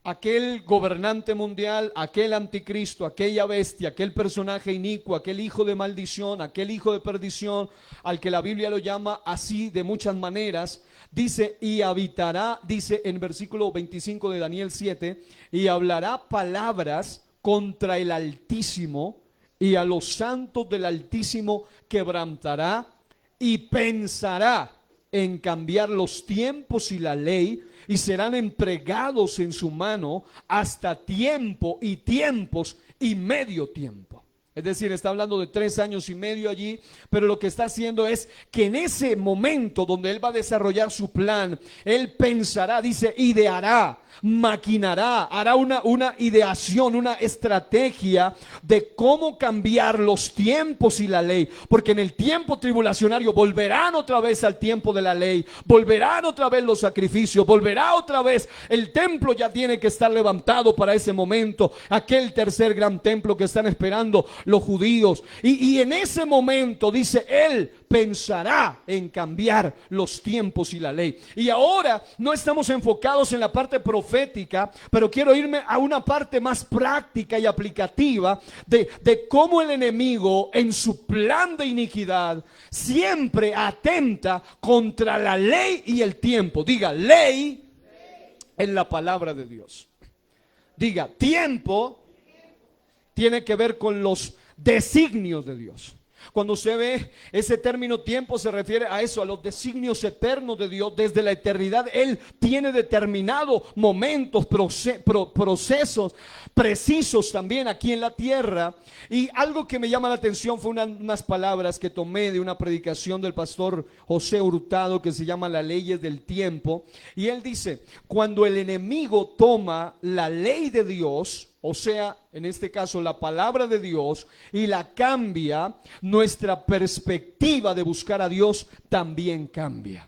aquel gobernante mundial, aquel anticristo, aquella bestia, aquel personaje inicuo, aquel hijo de maldición, aquel hijo de perdición, al que la Biblia lo llama así de muchas maneras, dice, y habitará, dice en versículo 25 de Daniel 7, y hablará palabras contra el Altísimo, y a los santos del Altísimo quebrantará, y pensará en cambiar los tiempos y la ley, y serán entregados en su mano hasta tiempo y tiempos y medio tiempo. Es decir, está hablando de 3 años y medio allí, pero lo que está haciendo es que en ese momento donde él va a desarrollar su plan, él pensará, dice, ideará, maquinará, hará una ideación, una estrategia de cómo cambiar los tiempos y la ley. Porque en el tiempo tribulacionario volverán otra vez al tiempo de la ley, volverán otra vez los sacrificios, volverá otra vez. El templo ya tiene que estar levantado para ese momento, aquel tercer gran templo que están esperando los judíos. Y en ese momento, dice, Él pensará en cambiar los tiempos y la ley. Y ahora no estamos enfocados en la parte profética, pero quiero irme a una parte más práctica y aplicativa de cómo el enemigo en su plan de iniquidad siempre atenta contra la ley y el tiempo. Diga, ley en la palabra de Dios. Diga, tiempo tiene que ver con los designios de Dios. Cuando se ve ese término tiempo, se refiere a eso, a los designios eternos de Dios. Desde la eternidad Él tiene determinado momentos, procesos precisos también aquí en la tierra. Y algo que me llama la atención fue unas palabras que tomé de una predicación del pastor José Hurtado, que se llama Las leyes del tiempo. Y él dice, cuando el enemigo toma la ley de Dios, o sea, en este caso la palabra de Dios, y la cambia, nuestra perspectiva de buscar a Dios también cambia.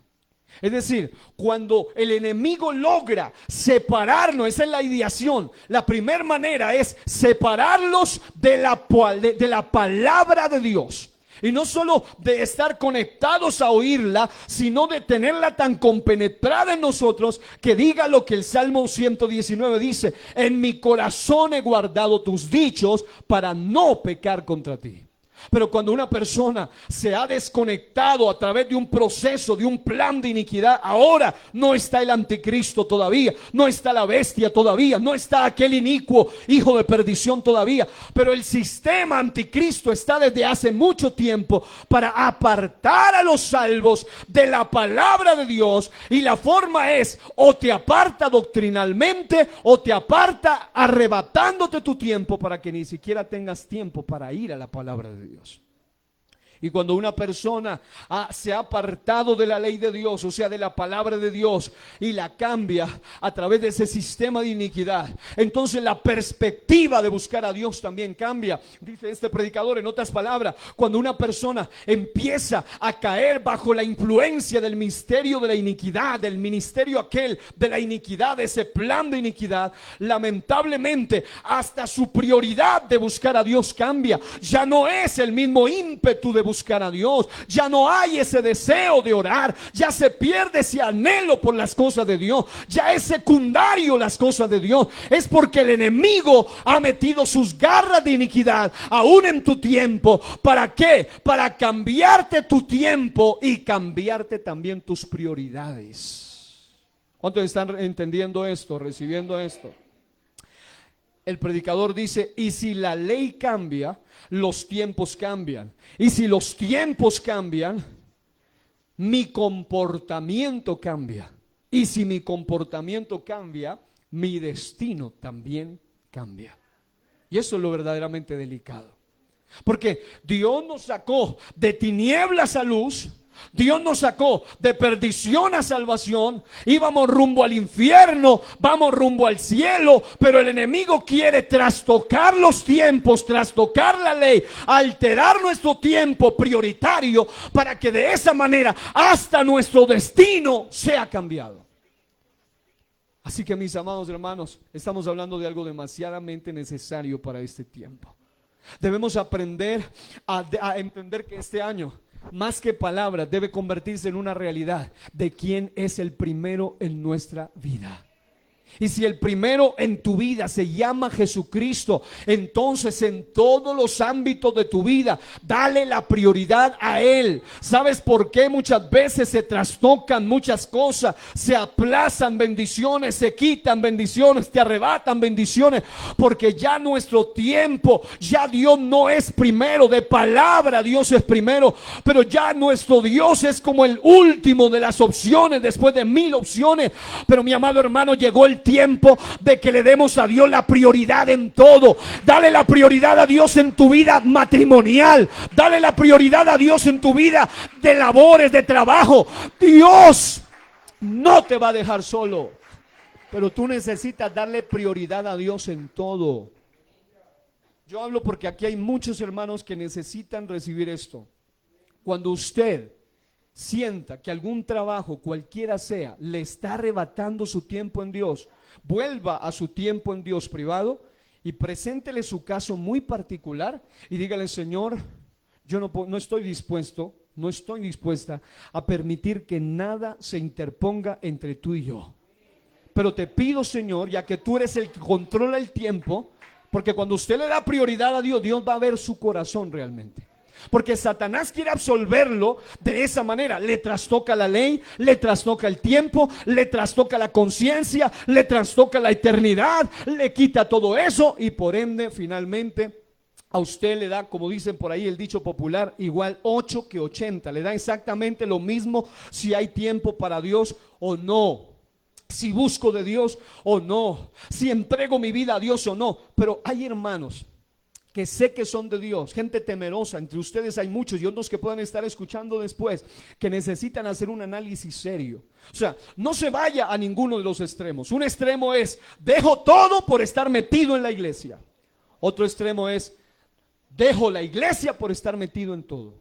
Es decir, cuando el enemigo logra separarnos, esa es la ideación. La primera manera es separarlos de la palabra de Dios. Y no solo de estar conectados a oírla, sino de tenerla tan compenetrada en nosotros que diga lo que el Salmo 119 dice: en mi corazón he guardado tus dichos para no pecar contra ti. Pero cuando una persona se ha desconectado a través de un proceso, de un plan de iniquidad, ahora no está el anticristo todavía, no está la bestia todavía, no está aquel inicuo hijo de perdición todavía, pero el sistema anticristo está desde hace mucho tiempo para apartar a los salvos de la palabra de Dios. Y la forma es: o te aparta doctrinalmente, o te aparta arrebatándote tu tiempo para que ni siquiera tengas tiempo para ir a la palabra de Dios. Y cuando una persona se ha apartado de la ley de Dios, o sea, de la palabra de Dios, y la cambia a través de ese sistema de iniquidad, entonces la perspectiva de buscar a Dios también cambia. Dice este predicador, en otras palabras, cuando una persona empieza a caer bajo la influencia del misterio de la iniquidad, del ministerio aquel de la iniquidad, de ese plan de iniquidad, lamentablemente hasta su prioridad de buscar a Dios cambia. Ya no es el mismo ímpetu de buscar a Dios, ya no hay ese deseo de orar, ya se pierde ese anhelo por las cosas de Dios, ya es secundario las cosas de Dios. Es porque el enemigo ha metido sus garras de iniquidad aún en tu tiempo. ¿Para qué? Para cambiarte tu tiempo y cambiarte también tus prioridades. ¿Cuántos están entendiendo esto, recibiendo esto? El predicador dice: y si la ley cambia, los tiempos cambian. Y si los tiempos cambian, mi comportamiento cambia. Y si mi comportamiento cambia, mi destino también cambia. Y eso es lo verdaderamente delicado. Porque Dios nos sacó de tinieblas a luz. Dios nos sacó de perdición a salvación. Íbamos rumbo al infierno, vamos rumbo al cielo, pero el enemigo quiere trastocar los tiempos, trastocar la ley, alterar nuestro tiempo prioritario, para que de esa manera hasta nuestro destino sea cambiado. Así que, mis amados hermanos, estamos hablando de algo demasiadamente necesario para este tiempo. Debemos aprender a entender que este año, más que palabras, debe convertirse en una realidad de quién es el primero en nuestra vida. Y si el primero en tu vida se llama Jesucristo, entonces en todos los ámbitos de tu vida, dale la prioridad a Él. ¿Sabes por qué muchas veces se trastocan muchas cosas? Se aplazan bendiciones, se quitan bendiciones, te arrebatan bendiciones, porque ya nuestro tiempo, ya Dios no es primero. De palabra Dios es primero, pero ya nuestro Dios es como el último de las opciones después de 1000 opciones. Pero mi amado hermano, llegó el tiempo de que le demos a Dios la prioridad en todo. Dale la prioridad a Dios en tu vida matrimonial, dale la prioridad a Dios en tu vida de labores, de trabajo. Dios no te va a dejar solo. Pero tú necesitas darle prioridad a Dios en todo. Yo hablo porque aquí hay muchos hermanos que necesitan recibir esto. Cuando usted sienta que algún trabajo, cualquiera sea, le está arrebatando su tiempo en Dios, vuelva a su tiempo en Dios privado y preséntele su caso muy particular y dígale: Señor, yo no estoy dispuesto, no estoy dispuesta a permitir que nada se interponga entre tú y yo. Pero te pido, Señor, ya que tú eres el que controla el tiempo, porque cuando usted le da prioridad a Dios, Dios va a ver su corazón realmente. Porque Satanás quiere absolverlo de esa manera. Le trastoca la ley, le trastoca el tiempo, le trastoca la conciencia, le trastoca la eternidad, le quita todo eso y por ende finalmente a usted le da, como dicen por ahí el dicho popular, igual 8 que 80. Le da exactamente lo mismo si hay tiempo para Dios o no, si busco de Dios o no, si entrego mi vida a Dios o no. Pero hay hermanos que sé que son de Dios, gente temerosa, entre ustedes hay muchos y otros que puedan estar escuchando después, que necesitan hacer un análisis serio. O sea, no se vaya a ninguno de los extremos. Un extremo es: dejo todo por estar metido en la iglesia. Otro extremo es: dejo la iglesia por estar metido en todo.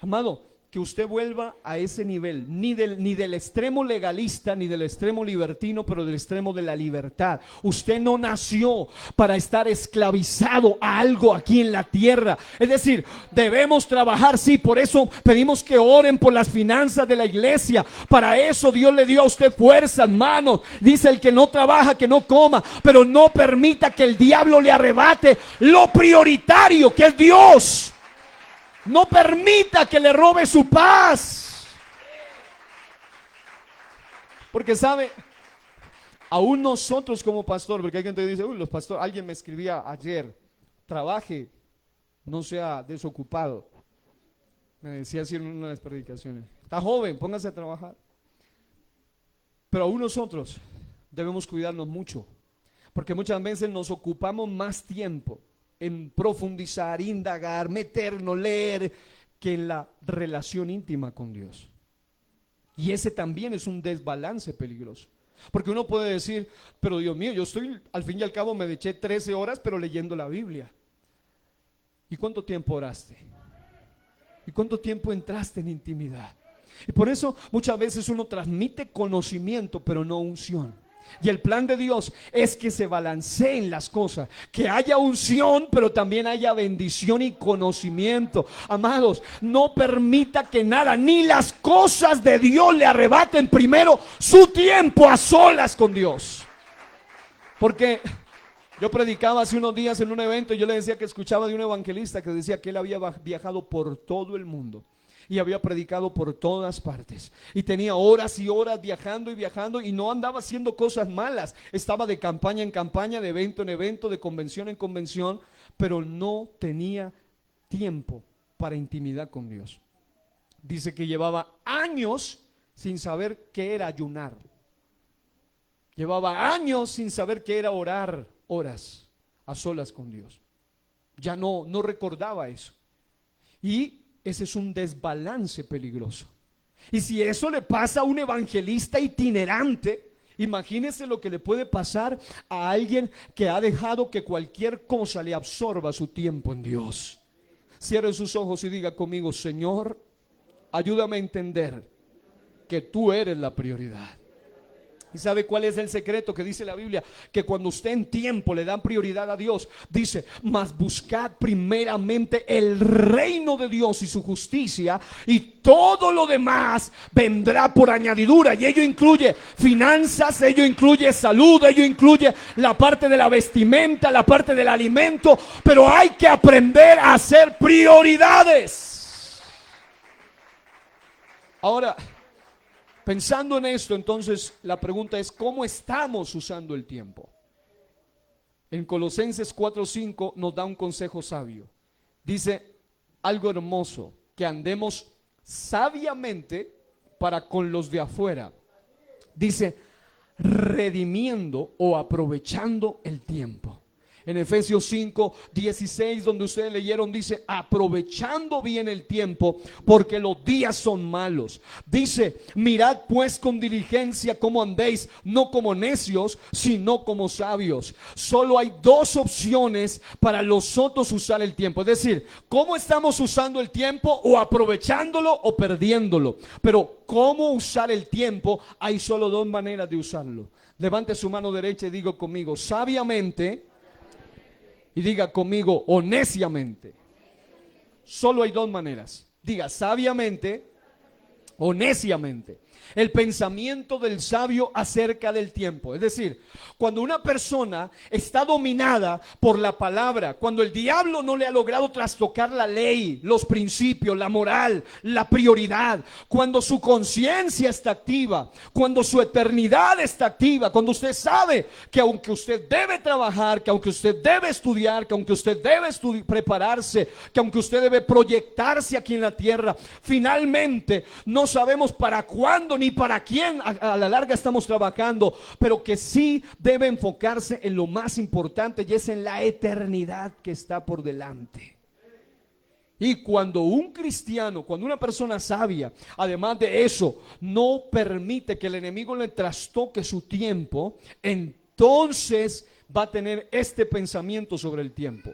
Amado, que usted vuelva a ese nivel, ni del extremo legalista, ni del extremo libertino, pero del extremo de la libertad. Usted no nació para estar esclavizado a algo aquí en la tierra. Es decir, debemos trabajar, sí, por eso pedimos que oren por las finanzas de la iglesia. Para eso Dios le dio a usted fuerza, hermano. Dice: el que no trabaja, que no coma. Pero no permita que el diablo le arrebate lo prioritario, que es Dios. No permita que le robe su paz. Porque sabe, aún nosotros como pastor, porque hay gente que dice: uy, los pastores, alguien me escribía ayer: trabaje, no sea desocupado. Me decía así en una de las predicaciones: está joven, póngase a trabajar. Pero aún nosotros debemos cuidarnos mucho, porque muchas veces nos ocupamos más tiempo en profundizar, indagar, meternos, leer, que en la relación íntima con Dios. Y ese también es un desbalance peligroso, porque uno puede decir: pero Dios mío, yo estoy, al fin y al cabo me eché 13 horas pero leyendo la Biblia. ¿Y cuánto tiempo oraste? ¿Y cuánto tiempo entraste en intimidad? Y por eso muchas veces uno transmite conocimiento pero no unción. Y el plan de Dios es que se balanceen las cosas, que haya unción, pero también haya bendición y conocimiento. Amados, no permita que nada, ni las cosas de Dios, le arrebaten primero su tiempo a solas con Dios. Porque yo predicaba hace unos días en un evento y yo le decía que escuchaba de un evangelista que decía que él había viajado por todo el mundo y había predicado por todas partes y tenía horas y horas viajando y viajando, y no andaba haciendo cosas malas. Estaba de campaña en campaña, de evento en evento, de convención en convención, pero no tenía tiempo para intimidad con Dios. Dice que llevaba años sin saber qué era ayunar. Llevaba años sin saber qué era orar horas a solas con Dios. Ya no recordaba eso. Y ese es un desbalance peligroso. Y si eso le pasa a un evangelista itinerante, imagínese lo que le puede pasar a alguien que ha dejado que cualquier cosa le absorba su tiempo en Dios. Cierre sus ojos y diga conmigo: Señor, ayúdame a entender que tú eres la prioridad. ¿Y sabe cuál es el secreto que dice la Biblia? Que cuando usted en tiempo le da prioridad a Dios, dice: mas buscad primeramente el reino de Dios y su justicia, y todo lo demás vendrá por añadidura. Y ello incluye finanzas, ello incluye salud, ello incluye la parte de la vestimenta, la parte del alimento. Pero hay que aprender a hacer prioridades. Ahora, pensando en esto, entonces la pregunta es: ¿cómo estamos usando el tiempo? En Colosenses 4:5 nos da un consejo sabio. Dice algo hermoso: que andemos sabiamente para con los de afuera. Dice: redimiendo o aprovechando el tiempo. En Efesios 5:16, donde ustedes leyeron, dice: aprovechando bien el tiempo, porque los días son malos. Dice: mirad pues con diligencia cómo andéis, no como necios, sino como sabios. Solo hay dos opciones para nosotros usar el tiempo. Es decir, cómo estamos usando el tiempo, o aprovechándolo o perdiéndolo. Pero cómo usar el tiempo, hay solo dos maneras de usarlo. Levante su mano derecha y diga conmigo: sabiamente. Y diga conmigo: o neciamente. Solo hay dos maneras. Diga: sabiamente o neciamente. El pensamiento del sabio acerca del tiempo. Es decir, cuando una persona está dominada por la palabra, cuando el diablo no le ha logrado trastocar la ley, los principios, la moral, la prioridad, cuando su conciencia está activa, cuando su eternidad está activa, cuando usted sabe que aunque usted debe trabajar, que aunque usted debe estudiar, que aunque usted debe prepararse, que aunque usted debe proyectarse aquí en la tierra, finalmente no sabemos para cuándo ni para quién a la larga estamos trabajando, pero que sí debe enfocarse en lo más importante, y es en la eternidad que está por delante. Y cuando un cristiano, cuando una persona sabia, además de eso, no permite que el enemigo le trastoque su tiempo, entonces va a tener este pensamiento sobre el tiempo.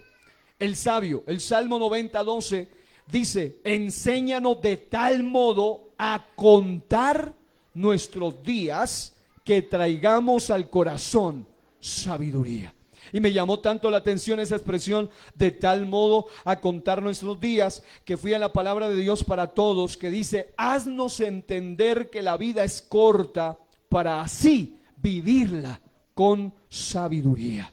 El sabio, el Salmo 90:12 dice: enséñanos de tal modo a contar nuestros días, que traigamos al corazón sabiduría. Y me llamó tanto la atención esa expresión, de tal modo a contar nuestros días, que fui a la palabra de Dios para todos, que dice: haznos entender que la vida es corta, para así vivirla con sabiduría.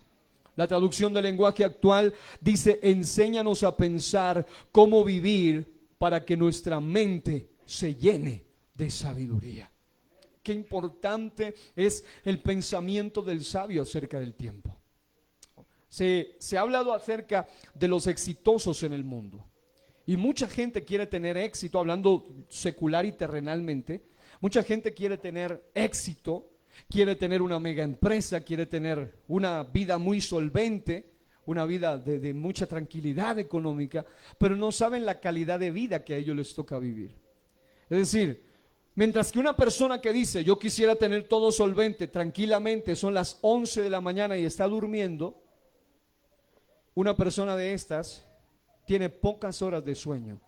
La traducción del lenguaje actual dice: enséñanos a pensar cómo vivir para que nuestra mente se llene de sabiduría. Qué importante es el pensamiento del sabio acerca del tiempo. Se ha hablado acerca de los exitosos en el mundo, y mucha gente quiere tener éxito, hablando secular y terrenalmente. Mucha gente quiere tener éxito, quiere tener una mega empresa, quiere tener una vida muy solvente, una vida de mucha tranquilidad económica, pero no saben la calidad de vida que a ellos les toca vivir. Es decir, mientras que una persona que dice: yo quisiera tener todo solvente, tranquilamente, son las 11 de la mañana y está durmiendo, una persona de estas tiene pocas horas de sueño,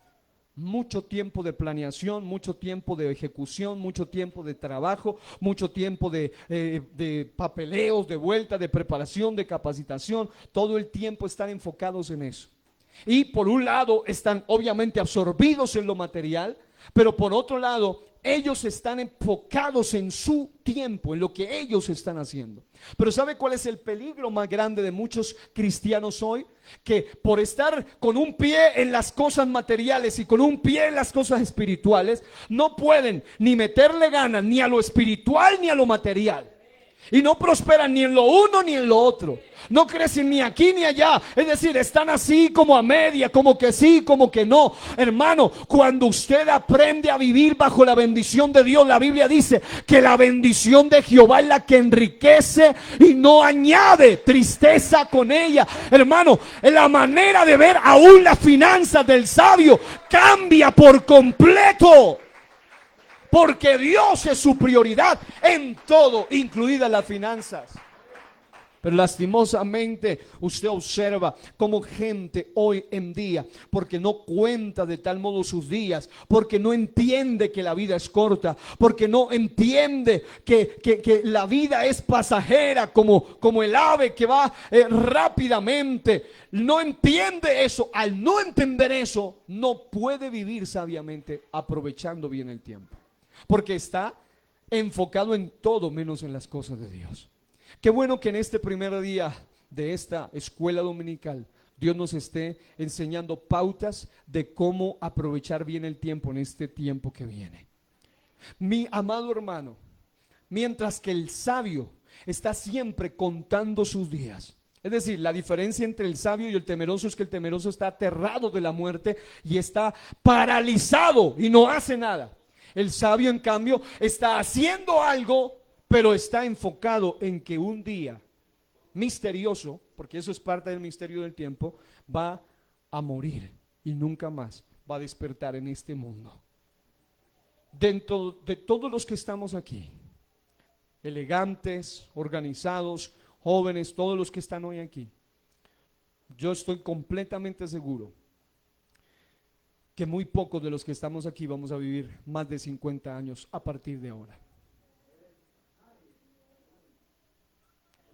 mucho tiempo de planeación, mucho tiempo de ejecución, mucho tiempo de trabajo, mucho tiempo de papeleos, de vuelta, de preparación, de capacitación. Todo el tiempo están enfocados en eso. Y por un lado están obviamente absorbidos en lo material, pero por otro lado ellos están enfocados en su tiempo, en lo que ellos están haciendo. Pero ¿sabe cuál es el peligro más grande de muchos cristianos hoy? Que por estar con un pie en las cosas materiales y con un pie en las cosas espirituales, no pueden ni meterle ganas ni a lo espiritual ni a lo material. Y no prosperan ni en lo uno ni en lo otro. No crecen ni aquí ni allá. Es decir, están así como a media, como que sí, como que no. Hermano, cuando usted aprende a vivir bajo la bendición de Dios, la Biblia dice que la bendición de Jehová es la que enriquece y no añade tristeza con ella. Hermano, la manera de ver aún las finanzas del sabio cambia por completo. Porque Dios es su prioridad en todo, incluidas las finanzas. Pero lastimosamente usted observa como gente hoy en día, porque no cuenta de tal modo sus días, porque no entiende que la vida es corta, porque no entiende que la vida es pasajera, como el ave que va rápidamente. No entiende eso. Al no entender eso, no puede vivir sabiamente, aprovechando bien el tiempo, porque está enfocado en todo menos en las cosas de Dios. Qué bueno que en este primer día de esta escuela dominical Dios nos esté enseñando pautas de cómo aprovechar bien el tiempo en este tiempo que viene. Mi amado hermano, mientras que el sabio está siempre contando sus días, es decir, la diferencia entre el sabio y el temeroso es que el temeroso está aterrado de la muerte y está paralizado y no hace nada. El sabio, en cambio, está haciendo algo, pero está enfocado en que un día misterioso, porque eso es parte del misterio del tiempo, va a morir y nunca más va a despertar en este mundo. Dentro de todos los que estamos aquí, elegantes, organizados, jóvenes, todos los que están hoy aquí, yo estoy completamente seguro que muy pocos de los que estamos aquí vamos a vivir más de 50 años a partir de ahora.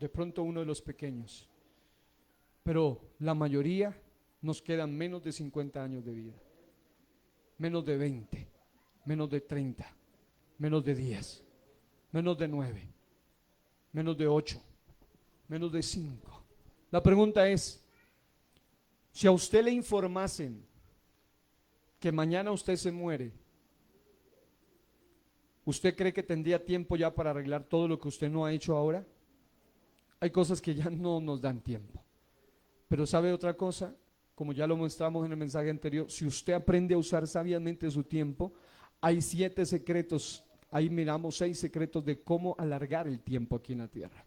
De pronto uno de los pequeños, pero la mayoría nos quedan menos de 50 años de vida, menos de 20, menos de 30, menos de 10, menos de 9, menos de 8, menos de 5. La pregunta es, si a usted le informasen que mañana usted se muere, ¿usted cree que tendría tiempo ya para arreglar todo lo que usted no ha hecho ahora? Hay cosas que ya no nos dan tiempo. Pero ¿sabe otra cosa? Como ya lo mostramos en el mensaje anterior, si usted aprende a usar sabiamente su tiempo, hay 7 secretos, ahí miramos 6 secretos de cómo alargar el tiempo aquí en la tierra.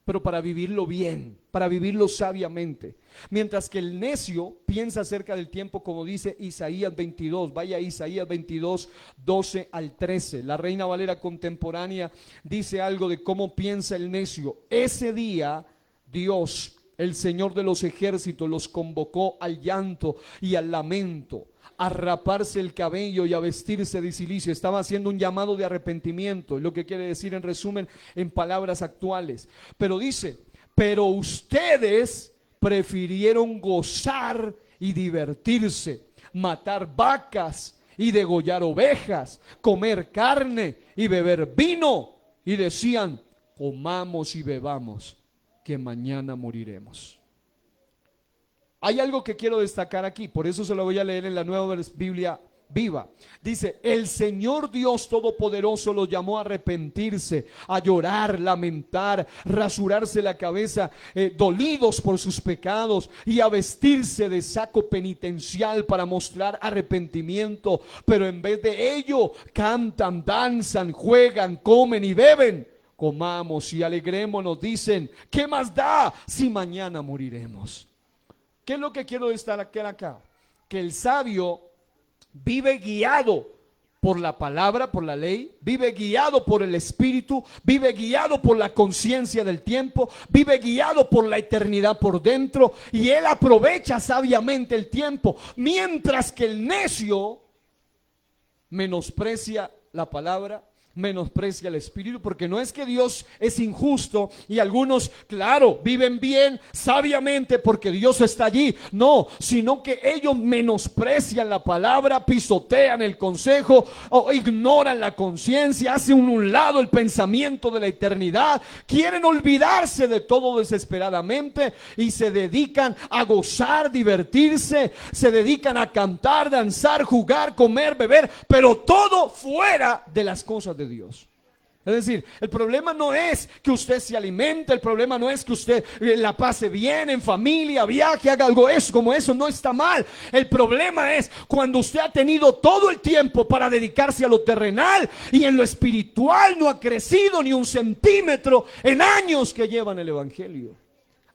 Pero para vivirlo bien, para vivirlo sabiamente. Mientras que el necio piensa acerca del tiempo, como dice Isaías 22, vaya a Isaías 22, 12 al 13. La Reina Valera contemporánea dice algo de cómo piensa el necio. Ese día Dios, el Señor de los ejércitos, los convocó al llanto y al lamento, a raparse el cabello y a vestirse de silicio. Estaba haciendo un llamado de arrepentimiento, es lo que quiere decir en resumen en palabras actuales. Pero dice, pero ustedes prefirieron gozar y divertirse, matar vacas y degollar ovejas, comer carne y beber vino, y decían, comamos y bebamos, que mañana moriremos. Hay algo que quiero destacar aquí, por eso se lo voy a leer en la Nueva Biblia Viva. Dice, el Señor Dios Todopoderoso los llamó a arrepentirse, a llorar, lamentar, rasurarse la cabeza, dolidos por sus pecados, y a vestirse de saco penitencial para mostrar arrepentimiento. Pero en vez de ello, cantan, danzan, juegan, comen y beben. Comamos y alegrémonos, dicen, ¿qué más da si mañana moriremos? ¿Qué es lo que quiero destacar acá? Que el sabio vive guiado por la palabra, por la ley, vive guiado por el Espíritu, vive guiado por la conciencia del tiempo, vive guiado por la eternidad por dentro, y él aprovecha sabiamente el tiempo, mientras que el necio menosprecia la palabra, menosprecia el Espíritu, porque no es que Dios es injusto y algunos, claro, viven bien sabiamente porque Dios está allí, no, sino que ellos menosprecian la palabra, pisotean el consejo o ignoran la conciencia, hacen un lado el pensamiento de la eternidad, quieren olvidarse de todo desesperadamente y se dedican a gozar, divertirse, se dedican a cantar, danzar, jugar, comer, beber, pero todo fuera de las cosas de Dios. Es decir, el problema no es que usted se alimente, el problema no es que usted la pase bien en familia, viaje, haga algo eso, como eso no está mal. El problema es cuando usted ha tenido todo el tiempo para dedicarse a lo terrenal y en lo espiritual no ha crecido ni un centímetro en años que llevan el evangelio.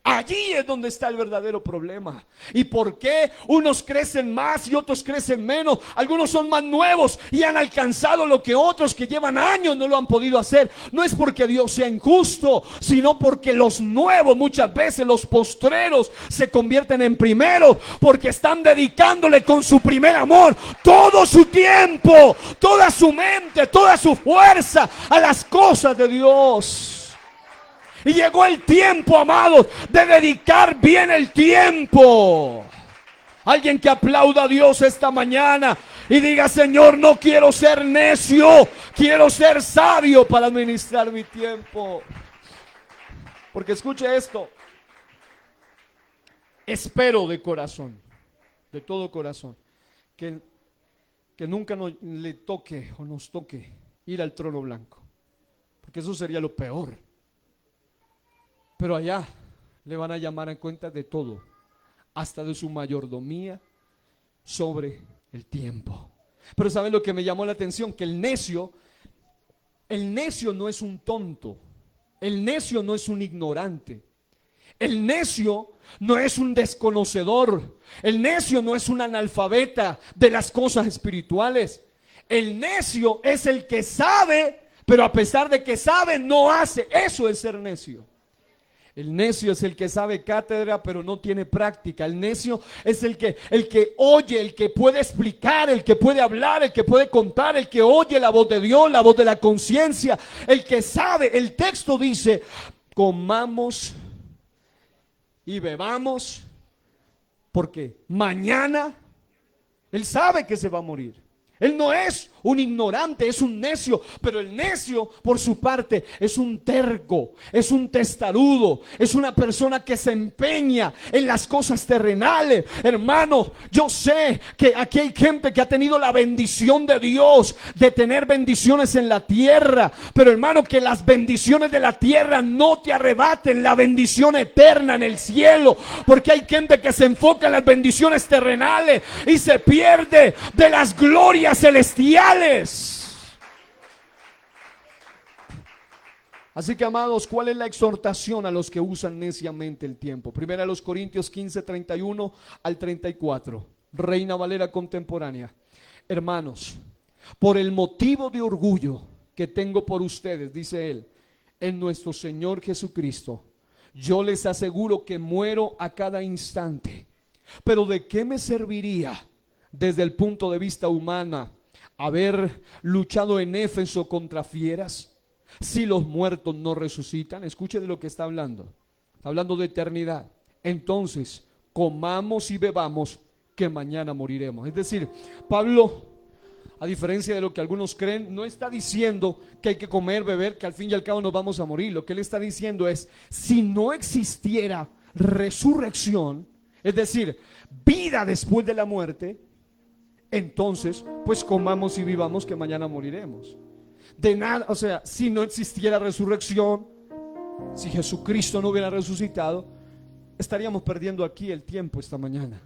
Allí es donde está el verdadero problema. ¿Y por qué unos crecen más y otros crecen menos? Algunos son más nuevos y han alcanzado lo que otros que llevan años no lo han podido hacer. No es porque Dios sea injusto, sino porque los nuevos, muchas veces los postreros, se convierten en primeros, porque están dedicándole con su primer amor todo su tiempo, toda su mente, toda su fuerza a las cosas de Dios. Y llegó el tiempo, amados, de dedicar bien el tiempo. Alguien que aplauda a Dios esta mañana y diga, Señor, no quiero ser necio, quiero ser sabio para administrar mi tiempo. Porque escuche esto, espero de corazón, de todo corazón, que nunca le toque o nos toque ir al trono blanco, porque eso sería lo peor. Pero allá le van a llamar en cuenta de todo, hasta de su mayordomía sobre el tiempo. Pero ¿saben lo que me llamó la atención? Que el necio no es un tonto, el necio no es un ignorante, El necio no es un desconocedor. El necio no es un analfabeta de las cosas espirituales. El necio es el que sabe, pero a pesar de que sabe, no hace. Eso es ser necio. El necio es el que sabe cátedra, pero no tiene práctica. El necio es el que oye, el que puede explicar, el que puede hablar, el que puede contar, el que oye la voz de Dios, la voz de la conciencia, el que sabe. El texto dice: comamos y bebamos, porque mañana él sabe que se va a morir. Él no es un ignorante, es un necio, pero el necio por su parte es un terco, es un testarudo, es una persona que se empeña en las cosas terrenales. Hermano, yo sé que aquí hay gente que ha tenido la bendición de Dios, de tener bendiciones en la tierra, pero hermano, que las bendiciones de la tierra no te arrebaten la bendición eterna en el cielo, porque hay gente que se enfoca en las bendiciones terrenales y se pierde de las glorias celestiales. Así que, amados, ¿cuál es la exhortación a los que usan neciamente el tiempo? Primera a los Corintios 15, 31 al 34, Reina Valera contemporánea. Hermanos, por el motivo de orgullo que tengo por ustedes, dice él, en nuestro Señor Jesucristo, yo les aseguro que muero a cada instante. Pero ¿de qué me serviría, desde el punto de vista humano, haber luchado en Éfeso contra fieras, si los muertos no resucitan? Escuche de lo que está hablando. Está hablando de eternidad. Entonces, comamos y bebamos, que mañana moriremos. Es decir, Pablo, a diferencia de lo que algunos creen, no está diciendo que hay que comer, beber, que al fin y al cabo nos vamos a morir. Lo que él está diciendo es: si no existiera resurrección, es decir, vida después de la muerte, entonces pues comamos y vivamos, que mañana moriremos. De nada, o sea, si no existiera resurrección, si Jesucristo no hubiera resucitado, estaríamos perdiendo aquí el tiempo esta mañana.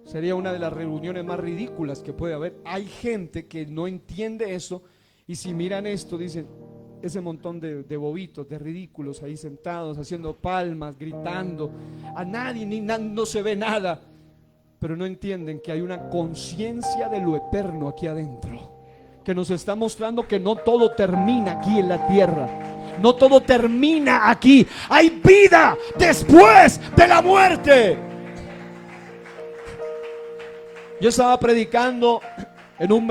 Sería una de las reuniones más ridículas que puede haber. Hay gente que no entiende eso, y si miran esto dicen: ese montón de bobitos, de ridículos ahí sentados, haciendo palmas, gritando, a nadie no se ve nada, pero no entienden que hay una conciencia de lo eterno aquí adentro, que nos está mostrando que no todo termina aquí en la tierra, no todo termina aquí, hay vida después de la muerte. Yo estaba predicando en un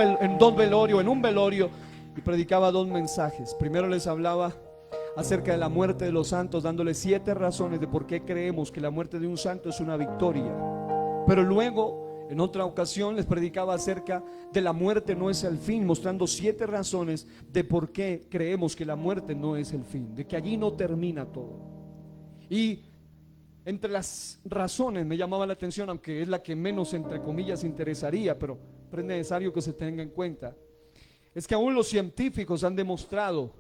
velorio, y predicaba dos mensajes. Primero les hablaba acerca de la muerte de los santos, dándoles 7 razones de por qué creemos que la muerte de un santo es una victoria. Pero luego, en otra ocasión, les predicaba acerca de la muerte no es el fin, mostrando 7 razones de por qué creemos que la muerte no es el fin, de que allí no termina todo. Y entre las razones me llamaba la atención, aunque es la que menos, entre comillas, interesaría, pero es necesario que se tenga en cuenta, es que aún los científicos han demostrado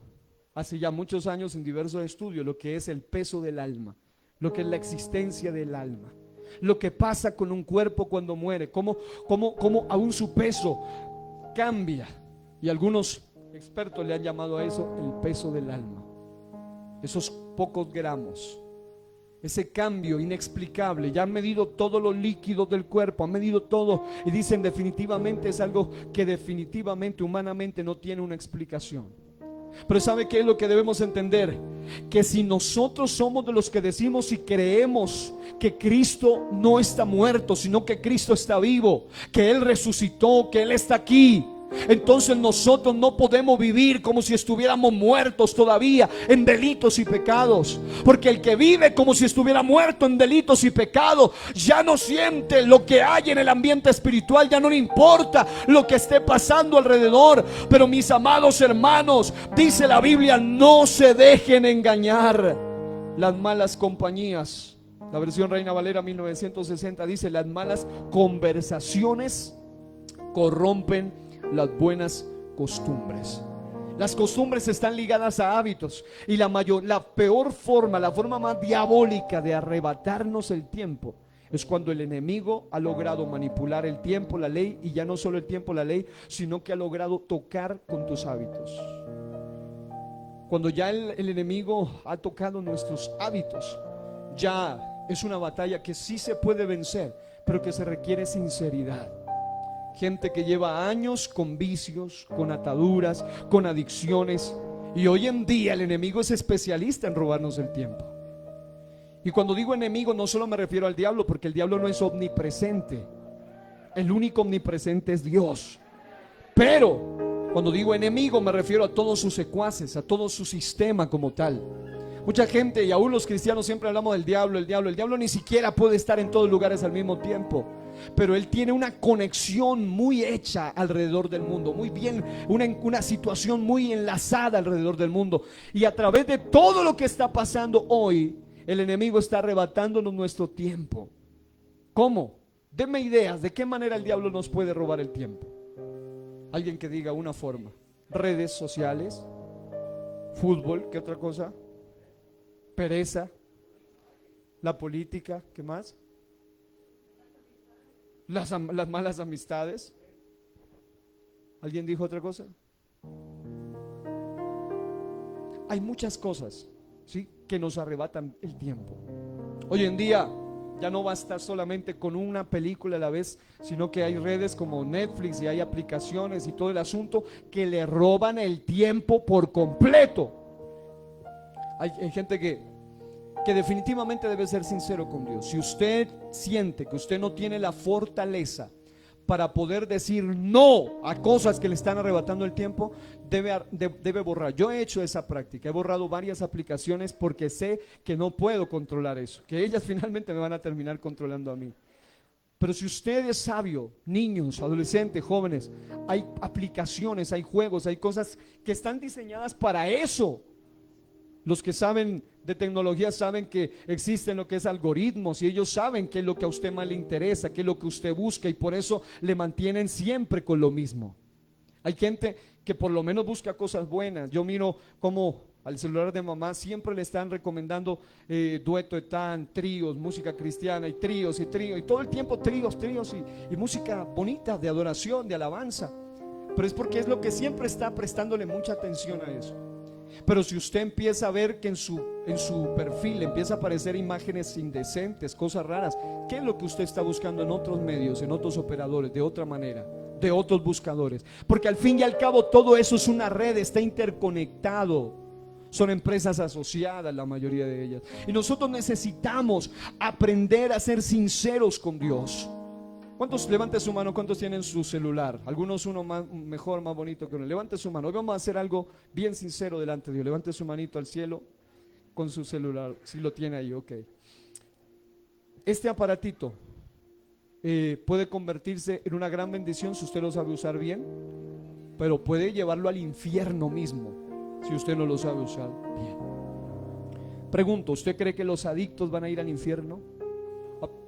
hace ya muchos años en diversos estudios lo que es el peso del alma, lo que es la existencia del alma, lo que pasa con un cuerpo cuando muere, cómo aún su peso cambia. Y algunos expertos le han llamado a eso el peso del alma. Esos pocos gramos, ese cambio inexplicable. Ya han medido todos los líquidos del cuerpo, han medido todo, y dicen definitivamente es algo que definitivamente humanamente no tiene una explicación. Pero ¿sabe qué es lo que debemos entender? Que si nosotros somos de los que decimos y creemos que Cristo no está muerto, sino que Cristo está vivo, que Él resucitó, que Él está aquí, entonces nosotros no podemos vivir como si estuviéramos muertos todavía en delitos y pecados, porque el que vive como si estuviera muerto en delitos y pecados ya no siente lo que hay en el ambiente espiritual, ya no le importa lo que esté pasando alrededor. Pero mis amados hermanos, dice la Biblia: no se dejen engañar. Las malas compañías, la versión Reina Valera 1960 dice: las malas conversaciones corrompen las buenas costumbres. Las costumbres están ligadas a hábitos, y la peor forma, la forma más diabólica de arrebatarnos el tiempo es cuando el enemigo ha logrado manipular el tiempo, la ley, y ya no solo el tiempo, la ley, sino que ha logrado tocar con tus hábitos. Cuando ya el enemigo ha tocado nuestros hábitos, ya es una batalla que sí se puede vencer, pero que se requiere sinceridad. Gente que lleva años con vicios, con ataduras, con adicciones, y hoy en día el enemigo es especialista en robarnos el tiempo. Y cuando digo enemigo no solo me refiero al diablo, porque el diablo no es omnipresente. El único omnipresente es Dios. Pero cuando digo enemigo me refiero a todos sus secuaces, a todo su sistema como tal. Mucha gente, y aún los cristianos, siempre hablamos del diablo, el diablo. El diablo ni siquiera puede estar en todos lugares al mismo tiempo, pero él tiene una conexión muy hecha alrededor del mundo, muy bien, una situación muy enlazada alrededor del mundo. Y a través de todo lo que está pasando hoy, el enemigo está arrebatándonos nuestro tiempo. ¿Cómo? Denme ideas de qué manera el diablo nos puede robar el tiempo. Alguien que diga una forma. Redes sociales, fútbol, ¿qué otra cosa? Pereza, la política, ¿qué más? Las malas amistades. ¿Alguien dijo otra cosa? Hay muchas cosas, ¿sí?, que nos arrebatan el tiempo. Hoy en día ya no basta solamente con una película a la vez, sino que hay redes como Netflix y hay aplicaciones y todo el asunto que le roban el tiempo por completo. Hay gente que definitivamente debe ser sincero con Dios. Si usted siente que usted no tiene la fortaleza para poder decir no a cosas que le están arrebatando el tiempo, debe borrar. Yo he hecho esa práctica, he borrado varias aplicaciones porque sé que no puedo controlar eso, que ellas finalmente me van a terminar controlando a mí. Pero si usted es sabio, niños, adolescentes, jóvenes, hay aplicaciones, hay juegos, hay cosas que están diseñadas para eso. Los que saben de tecnología saben que existen lo que es algoritmos, y ellos saben qué es lo que a usted más le interesa, qué es lo que usted busca, y por eso le mantienen siempre con lo mismo. Hay gente que por lo menos busca cosas buenas. Yo miro como al celular de mamá siempre le están recomendando dueto de tan, tríos, música cristiana, y tríos, y todo el tiempo tríos, y música bonita de adoración, de alabanza. Pero es porque es lo que siempre está prestándole mucha atención a eso. Pero si usted empieza a ver que en su perfil empieza a aparecer imágenes indecentes, cosas raras, ¿qué es lo que usted está buscando en otros medios, en otros operadores, de otra manera, de otros buscadores? Porque al fin y al cabo todo eso es una red, está interconectado. Son empresas asociadas, la mayoría de ellas. Y nosotros necesitamos aprender a ser sinceros con Dios. ¿Cuántos, levante su mano, cuántos tienen su celular? Algunos uno más, mejor, más bonito que uno. Levante su mano. Hoy vamos a hacer algo bien sincero delante de Dios. Levante su manito al cielo con su celular, si lo tiene ahí, ok. Este aparatito puede convertirse en una gran bendición si usted lo sabe usar bien, pero puede llevarlo al infierno mismo si usted no lo sabe usar bien. Pregunto, ¿usted cree que los adictos van a ir al infierno?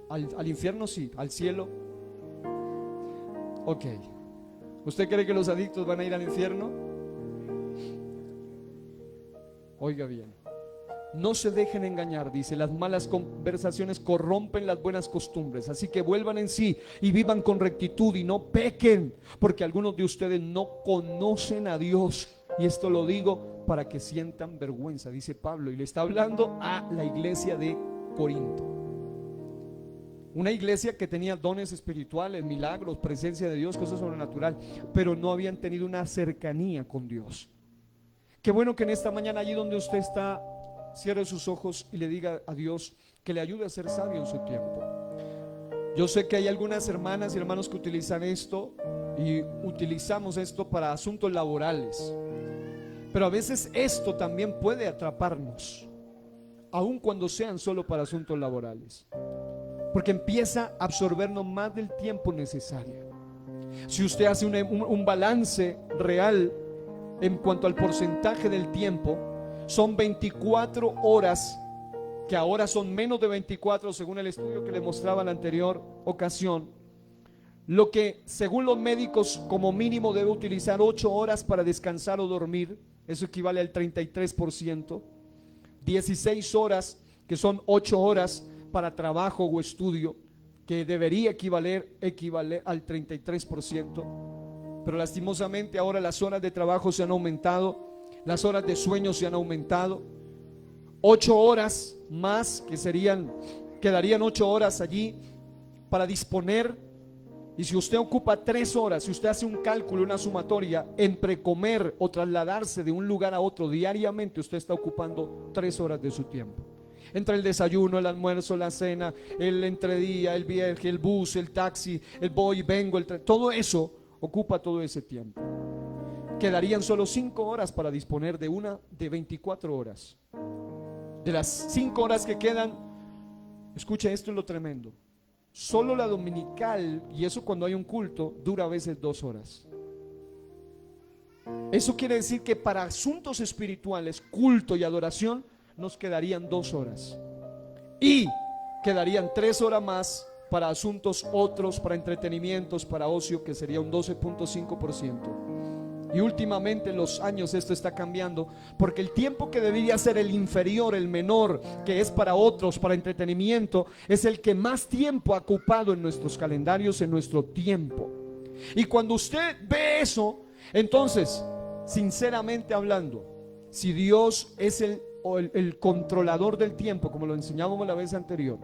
Al infierno sí, al cielo. Ok. ¿Usted cree que los adictos van a ir al infierno? Oiga bien. No se dejen engañar, dice, las malas conversaciones corrompen las buenas costumbres, así que vuelvan en sí y vivan con rectitud y no pequen, porque algunos de ustedes no conocen a Dios. Y esto lo digo para que sientan vergüenza, dice Pablo, y le está hablando a la iglesia de Corinto. Una iglesia que tenía dones espirituales, milagros, presencia de Dios, cosas sobrenatural, pero no habían tenido una cercanía con Dios. Qué bueno que en esta mañana, allí donde usted está, cierre sus ojos y le diga a Dios que le ayude a ser sabio en su tiempo. Yo sé que hay algunas hermanas y hermanos que utilizan esto y utilizamos esto para asuntos laborales, pero a veces esto también puede atraparnos, aun cuando sean solo para asuntos laborales, porque empieza a absorbernos más del tiempo necesario. Si usted hace un balance real en cuanto al porcentaje del tiempo, son 24 horas, que ahora son menos de 24 según el estudio que le mostraba en la anterior ocasión. Lo que según los médicos como mínimo debe utilizar 8 horas para descansar o dormir, eso equivale al 33%. 16 horas, que son 8 horas para trabajo o estudio, que debería equivaler al 33%. Pero lastimosamente ahora las horas de trabajo se han aumentado, las horas de sueño se han aumentado. 8 horas más, quedarían 8 horas allí para disponer. Y si usted ocupa 3 horas, si usted hace un cálculo, una sumatoria entre comer o trasladarse de un lugar a otro diariamente, usted está ocupando 3 horas de su tiempo. Entre el desayuno, el almuerzo, la cena, el entredía, el viaje, el bus, el taxi, el voy y vengo, todo eso ocupa todo ese tiempo. Quedarían solo 5 horas para disponer de 24 horas. De las 5 horas que quedan, escucha, esto es lo tremendo. Solo la dominical, y eso cuando hay un culto, dura a veces 2 horas. Eso quiere decir que para asuntos espirituales, culto y adoración, nos quedarían 2 horas. Y quedarían 3 horas más para asuntos otros, para entretenimientos, para ocio, que sería un 12.5%. Y últimamente en los años esto está cambiando, porque el tiempo que debería ser el inferior, el menor, que es para otros, para entretenimiento, es el que más tiempo ha ocupado en nuestros calendarios, en nuestro tiempo. Y cuando usted ve eso, entonces, sinceramente hablando, si Dios es el controlador del tiempo, como lo enseñábamos la vez anterior,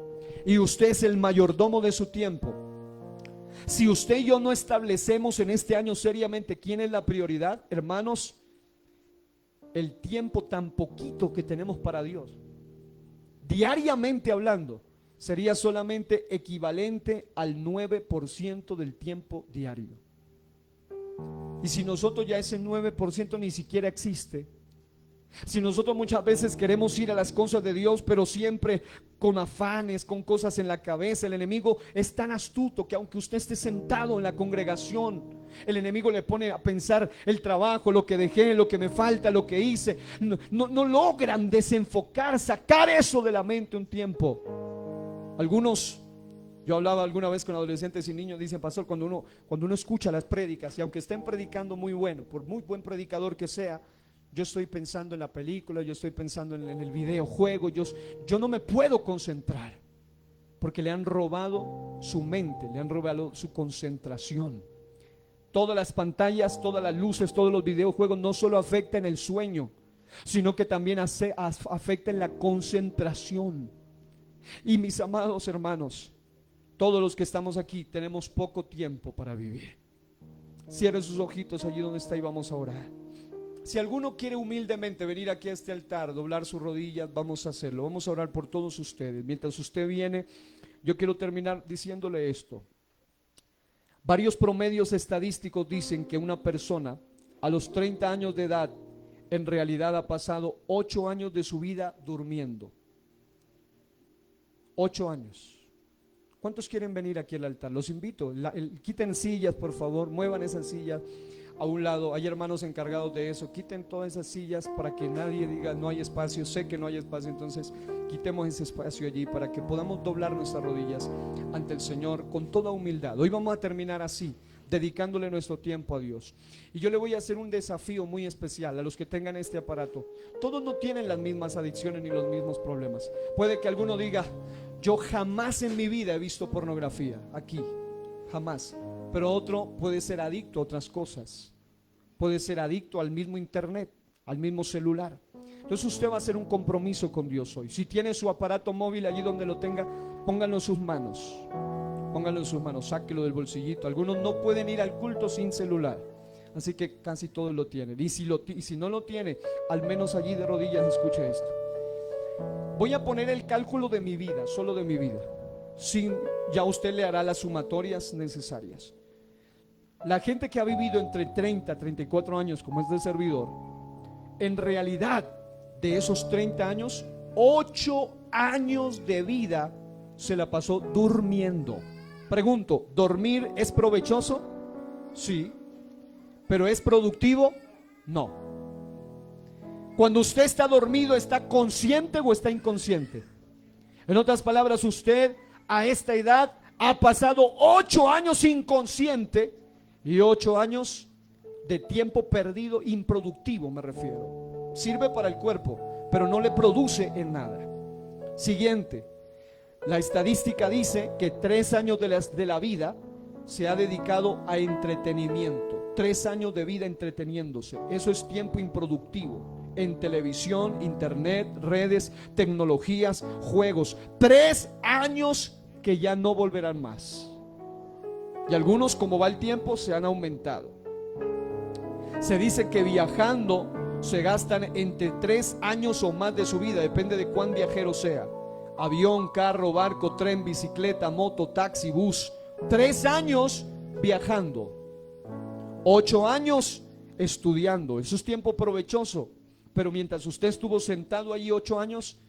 y usted es el mayordomo de su tiempo, si usted y yo no establecemos en este año seriamente quién es la prioridad, hermanos, el tiempo tan poquito que tenemos para Dios, diariamente hablando, sería solamente equivalente al 9% del tiempo diario. Y si nosotros ya ese 9% ni siquiera existe, si nosotros muchas veces queremos ir a las cosas de Dios, pero siempre con afanes, con cosas en la cabeza, el enemigo es tan astuto que aunque usted esté sentado en la congregación, el enemigo le pone a pensar el trabajo, lo que dejé, lo que me falta, lo que hice. No logran desenfocar, sacar eso de la mente un tiempo. Yo hablaba alguna vez con adolescentes y niños, dicen: pastor, cuando uno escucha las prédicas, y aunque estén predicando muy bueno, por muy buen predicador que sea, yo estoy pensando en la película, yo estoy pensando en el videojuego, yo no me puedo concentrar, porque le han robado su mente, le han robado su concentración. Todas las pantallas, todas las luces, todos los videojuegos no solo afectan el sueño, sino que también afectan la concentración. Y mis amados hermanos, todos los que estamos aquí tenemos poco tiempo para vivir. Cierre sus ojitos allí donde está y vamos a orar. Si alguno quiere humildemente venir aquí a este altar, doblar sus rodillas, vamos a hacerlo. Vamos a orar por todos ustedes. Mientras usted viene, yo quiero terminar diciéndole esto. Varios promedios estadísticos dicen que una persona a los 30 años de edad en realidad ha pasado 8 años de su vida durmiendo. 8 años. ¿Cuántos quieren venir aquí al altar? Los invito. Quiten sillas, por favor, muevan esas sillas a un lado. Hay hermanos encargados de eso. Quiten todas esas sillas para que nadie diga no hay espacio. Sé que no hay espacio, entonces quitemos ese espacio allí para que podamos doblar nuestras rodillas ante el Señor con toda humildad. Hoy vamos a terminar así, dedicándole nuestro tiempo a Dios. Y yo le voy a hacer un desafío muy especial a los que tengan este aparato. Todos no tienen las mismas adicciones ni los mismos problemas. Puede que alguno diga: yo jamás en mi vida he visto pornografía aquí, jamás. Pero otro puede ser adicto a otras cosas, puede ser adicto al mismo internet, al mismo celular. Entonces usted va a hacer un compromiso con Dios hoy. Si tiene su aparato móvil allí donde lo tenga, pónganlo en sus manos. Pónganlo en sus manos, sáquelo del bolsillito. Algunos no pueden ir al culto sin celular, así que casi todos lo tienen. Y si no lo tiene, al menos allí de rodillas escuche esto. Voy a poner el cálculo de mi vida, solo de mi vida. Ya usted le hará las sumatorias necesarias. La gente que ha vivido entre 30 a 34 años, como este servidor, en realidad de esos 30 años, 8 años de vida se la pasó durmiendo. Pregunto, ¿dormir es provechoso? Sí. ¿Pero es productivo? No. Cuando usted está dormido, ¿está consciente o está inconsciente? En otras palabras, usted a esta edad ha pasado 8 años inconsciente y 8 años de tiempo perdido, improductivo me refiero. Sirve para el cuerpo, pero no le produce en nada. Siguiente, la estadística dice que 3 años de la vida se ha dedicado a entretenimiento. 3 años de vida entreteniéndose. Eso es tiempo improductivo. en televisión, internet, redes, tecnologías, juegos. 3 años que ya no volverán más. Y algunos, como va el tiempo, se han aumentado. Se dice que viajando se gastan entre 3 años o más de su vida, depende de cuán viajero sea. Avión, carro, barco, tren, bicicleta, moto, taxi, bus. 3 años viajando. 8 años estudiando. Eso es tiempo provechoso. Pero mientras usted estuvo sentado ahí 8 años,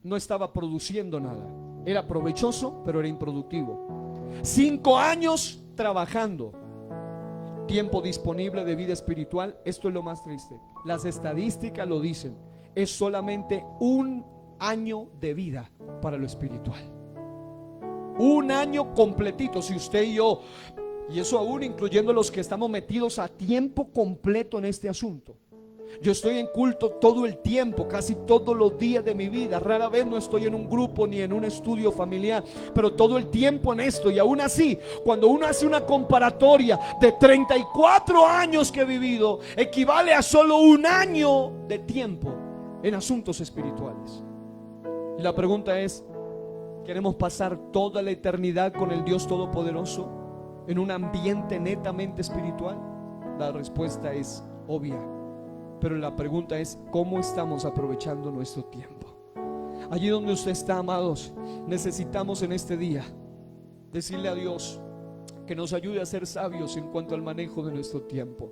no estaba produciendo nada. Era provechoso, pero era improductivo. 5 años trabajando. Tiempo disponible de vida espiritual. Esto es lo más triste. Las estadísticas lo dicen. Es solamente 1 año de vida para lo espiritual. 1 año completito. Si usted y yo, y eso aún incluyendo los que estamos metidos a tiempo completo en este asunto. Yo estoy en culto todo el tiempo, casi todos los días de mi vida. Rara vez no estoy en un grupo ni en un estudio familiar, pero todo el tiempo en esto. Y aún así, cuando uno hace una comparatoria de 34 años que he vivido, equivale a solo 1 año de tiempo en asuntos espirituales. Y la pregunta es, ¿queremos pasar toda la eternidad con el Dios Todopoderoso en un ambiente netamente espiritual? La respuesta es obvia. Pero la pregunta es, ¿cómo estamos aprovechando nuestro tiempo? Allí donde usted está, amados, necesitamos en este día decirle a Dios que nos ayude a ser sabios en cuanto al manejo de nuestro tiempo.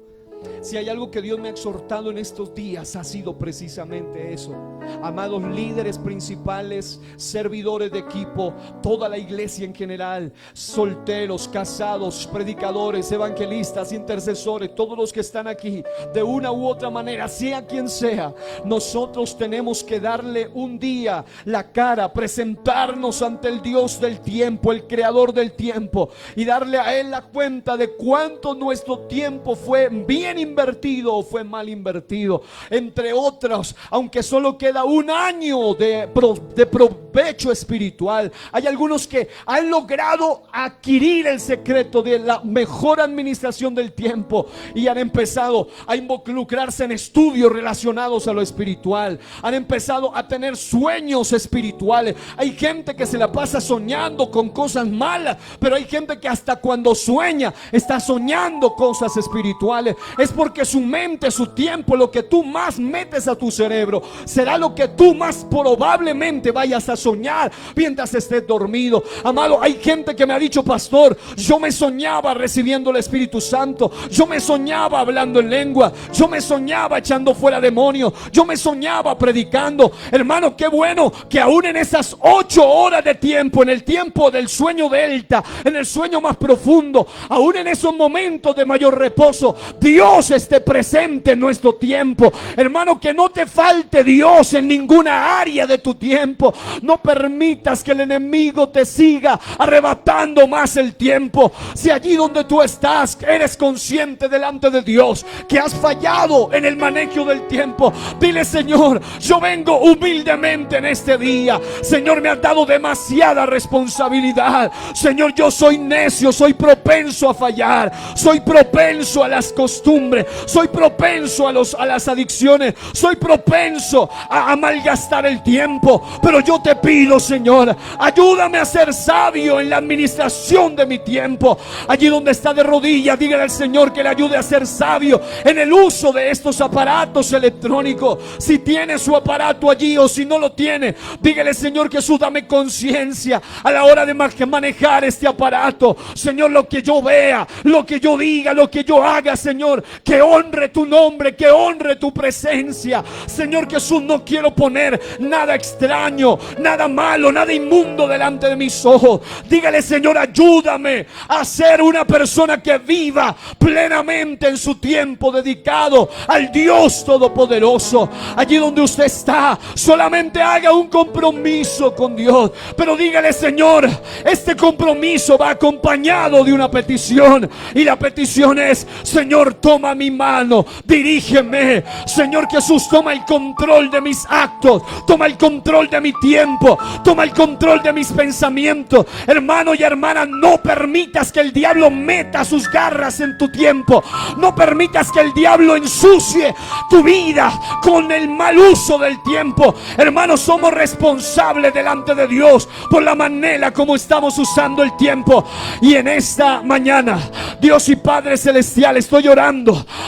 Si hay algo que Dios me ha exhortado en estos días, ha sido precisamente eso. Amados líderes principales, servidores de equipo, toda la iglesia en general, solteros, casados, predicadores, evangelistas, intercesores, todos los que están aquí, de una u otra manera, sea quien sea, nosotros tenemos que darle un día la cara, presentarnos ante el Dios del tiempo, el creador del tiempo, y darle a Él la cuenta de cuánto nuestro tiempo fue bien invertido o fue mal invertido. Entre otros, aunque solo queda 1 año de provecho espiritual, hay algunos que han logrado adquirir el secreto de la mejor administración del tiempo y han empezado a involucrarse en estudios relacionados a lo espiritual, han empezado a tener sueños espirituales. Hay gente que se la pasa soñando con cosas malas, pero hay gente que hasta cuando sueña está soñando cosas espirituales. Es porque su mente, su tiempo, lo que tú más metes a tu cerebro, será lo que tú más probablemente vayas a soñar mientras estés dormido. Amado, hay gente que me ha dicho: pastor, yo me soñaba recibiendo el Espíritu Santo, yo me soñaba hablando en lengua, yo me soñaba echando fuera demonios, yo me soñaba predicando. Hermano, qué bueno que aún en esas 8 horas de tiempo, en el tiempo del sueño delta, en el sueño más profundo, aún en esos momentos de mayor reposo, Dios esté presente en nuestro tiempo. Hermano, que no te falte Dios en ninguna área de tu tiempo. No permitas que el enemigo te siga arrebatando más el tiempo. Si allí donde tú estás eres consciente delante de Dios que has fallado en el manejo del tiempo, dile: Señor, yo vengo humildemente en este día. Señor, me has dado demasiada responsabilidad. Señor, yo soy necio, soy propenso a fallar, soy propenso a las costumbres, soy propenso a las adicciones, soy propenso a malgastar el tiempo. Pero yo te pido, Señor, ayúdame a ser sabio en la administración de mi tiempo. Allí donde está de rodillas, dígale al Señor que le ayude a ser sabio en el uso de estos aparatos electrónicos. Si tiene su aparato allí o si no lo tiene, dígale: Señor Jesús, dame conciencia a la hora de manejar este aparato. Señor, lo que yo vea, lo que yo diga, lo que yo haga, Señor, que honre tu nombre, que honre tu presencia. Señor Jesús, no quiero poner nada extraño, nada malo, nada inmundo delante de mis ojos. Dígale: Señor, ayúdame a ser una persona que viva plenamente en su tiempo dedicado al Dios Todopoderoso. Allí donde usted está, solamente haga un compromiso con Dios, pero dígale: Señor, este compromiso va acompañado de una petición, y la petición es: Señor, toma toma mi mano, dirígeme. Señor Jesús, toma el control de mis actos, toma el control de mi tiempo, toma el control de mis pensamientos. Hermano y hermana, no permitas que el diablo meta sus garras en tu tiempo. No permitas que el diablo ensucie tu vida con el mal uso del tiempo. Hermanos, somos responsables delante de Dios por la manera como estamos usando el tiempo. Y en esta mañana, Dios y Padre Celestial, estoy orando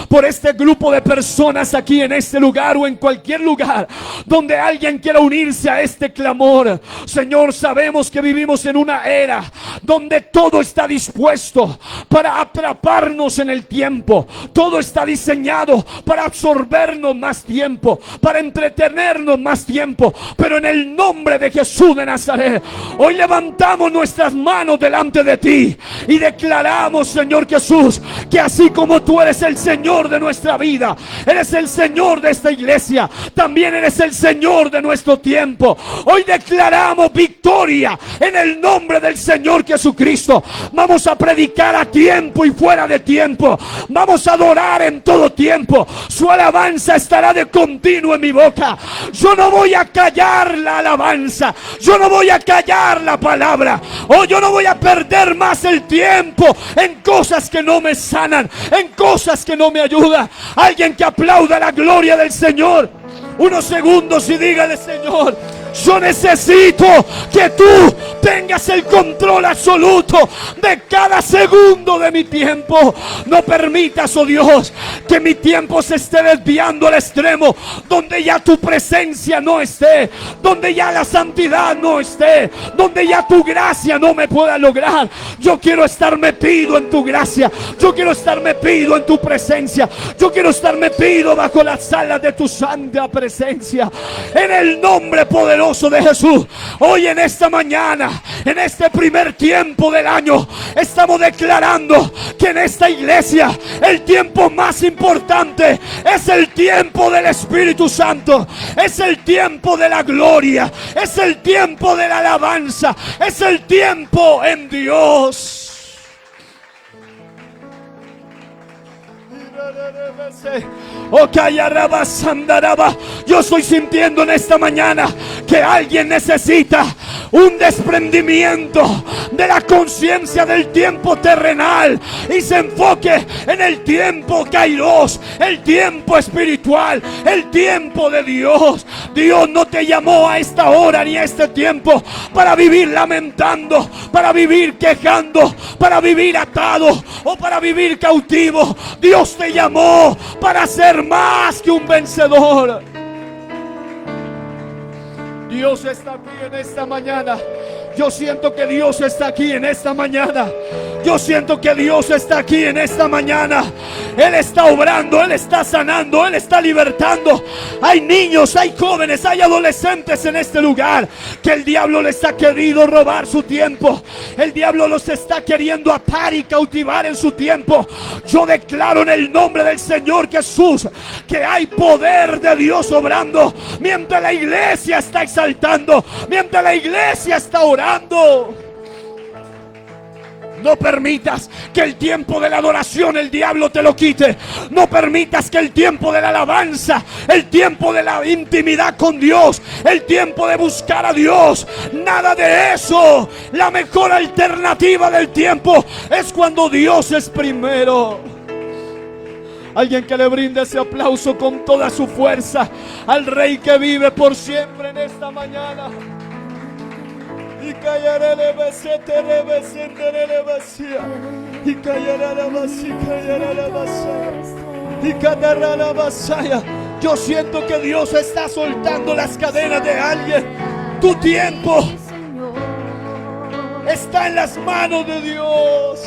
por este grupo de personas aquí en este lugar o en cualquier lugar donde alguien quiera unirse a este clamor. Señor, sabemos que vivimos en una era donde todo está dispuesto para atraparnos en el tiempo. Todo está diseñado para absorbernos más tiempo, para entretenernos más tiempo. Pero en el nombre de Jesús de Nazaret, hoy levantamos nuestras manos delante de ti y declaramos, Señor Jesús, que así como tú eres el Señor de nuestra vida, eres el Señor de esta iglesia, también eres el Señor de nuestro tiempo. Hoy declaramos victoria en el nombre del Señor Jesucristo. Vamos a predicar a tiempo y fuera de tiempo. Vamos a adorar en todo tiempo. Su alabanza estará de continuo en mi boca. Yo no voy a callar la alabanza. Yo no voy a callar la palabra. Oh, yo no voy a perder más el tiempo en cosas que no me sanan, en cosas que no me ayudan. Alguien que aplauda la gloria del Señor unos segundos y dígale: Señor, yo necesito que tú tengas el control absoluto de cada segundo de mi tiempo. No permitas, oh Dios, que mi tiempo se esté desviando al extremo donde ya tu presencia no esté, donde ya la santidad no esté, donde ya tu gracia no me pueda lograr. Yo quiero estar metido en tu gracia. Yo quiero estar metido en tu presencia. Yo quiero estar metido bajo las alas de tu santa presencia. En el nombre poderoso de Jesús, hoy en esta mañana, en este primer tiempo del año, estamos declarando que en esta iglesia el tiempo más importante es el tiempo del Espíritu Santo, es el tiempo de la gloria, es el tiempo de la alabanza, es el tiempo en Dios. Oh, yo estoy sintiendo en esta mañana que alguien necesita un desprendimiento de la conciencia del tiempo terrenal y se enfoque en el tiempo kairos, el tiempo espiritual, el tiempo de Dios. Dios no te llamó a esta hora ni a este tiempo para vivir lamentando, para vivir quejando, para vivir atado o para vivir cautivo. Dios te llamó para ser más que un vencedor. Dios está aquí en esta mañana. Yo siento que Dios está aquí en esta mañana. Yo siento que Dios está aquí en esta mañana. Él está obrando, Él está sanando, Él está libertando. Hay niños, hay jóvenes, hay adolescentes en este lugar que el diablo les ha querido robar su tiempo. El diablo los está queriendo atar y cautivar en su tiempo. Yo declaro en el nombre del Señor Jesús que hay poder de Dios obrando mientras la iglesia está exaltando, mientras la iglesia está orando. No permitas que el tiempo de la adoración el diablo te lo quite. No permitas que el tiempo de la alabanza, el tiempo de la intimidad con Dios, el tiempo de buscar a Dios, nada de eso. La mejor alternativa del tiempo es cuando Dios es primero. Alguien que le brinde ese aplauso con toda su fuerza al Rey que vive por siempre en esta mañana. Y callará la baseta, la baseta, la vacía. Y callará la vacía, callará la vacía. Y callará la vacía. Yo siento que Dios está soltando las cadenas de alguien. Tu tiempo está en las manos de Dios.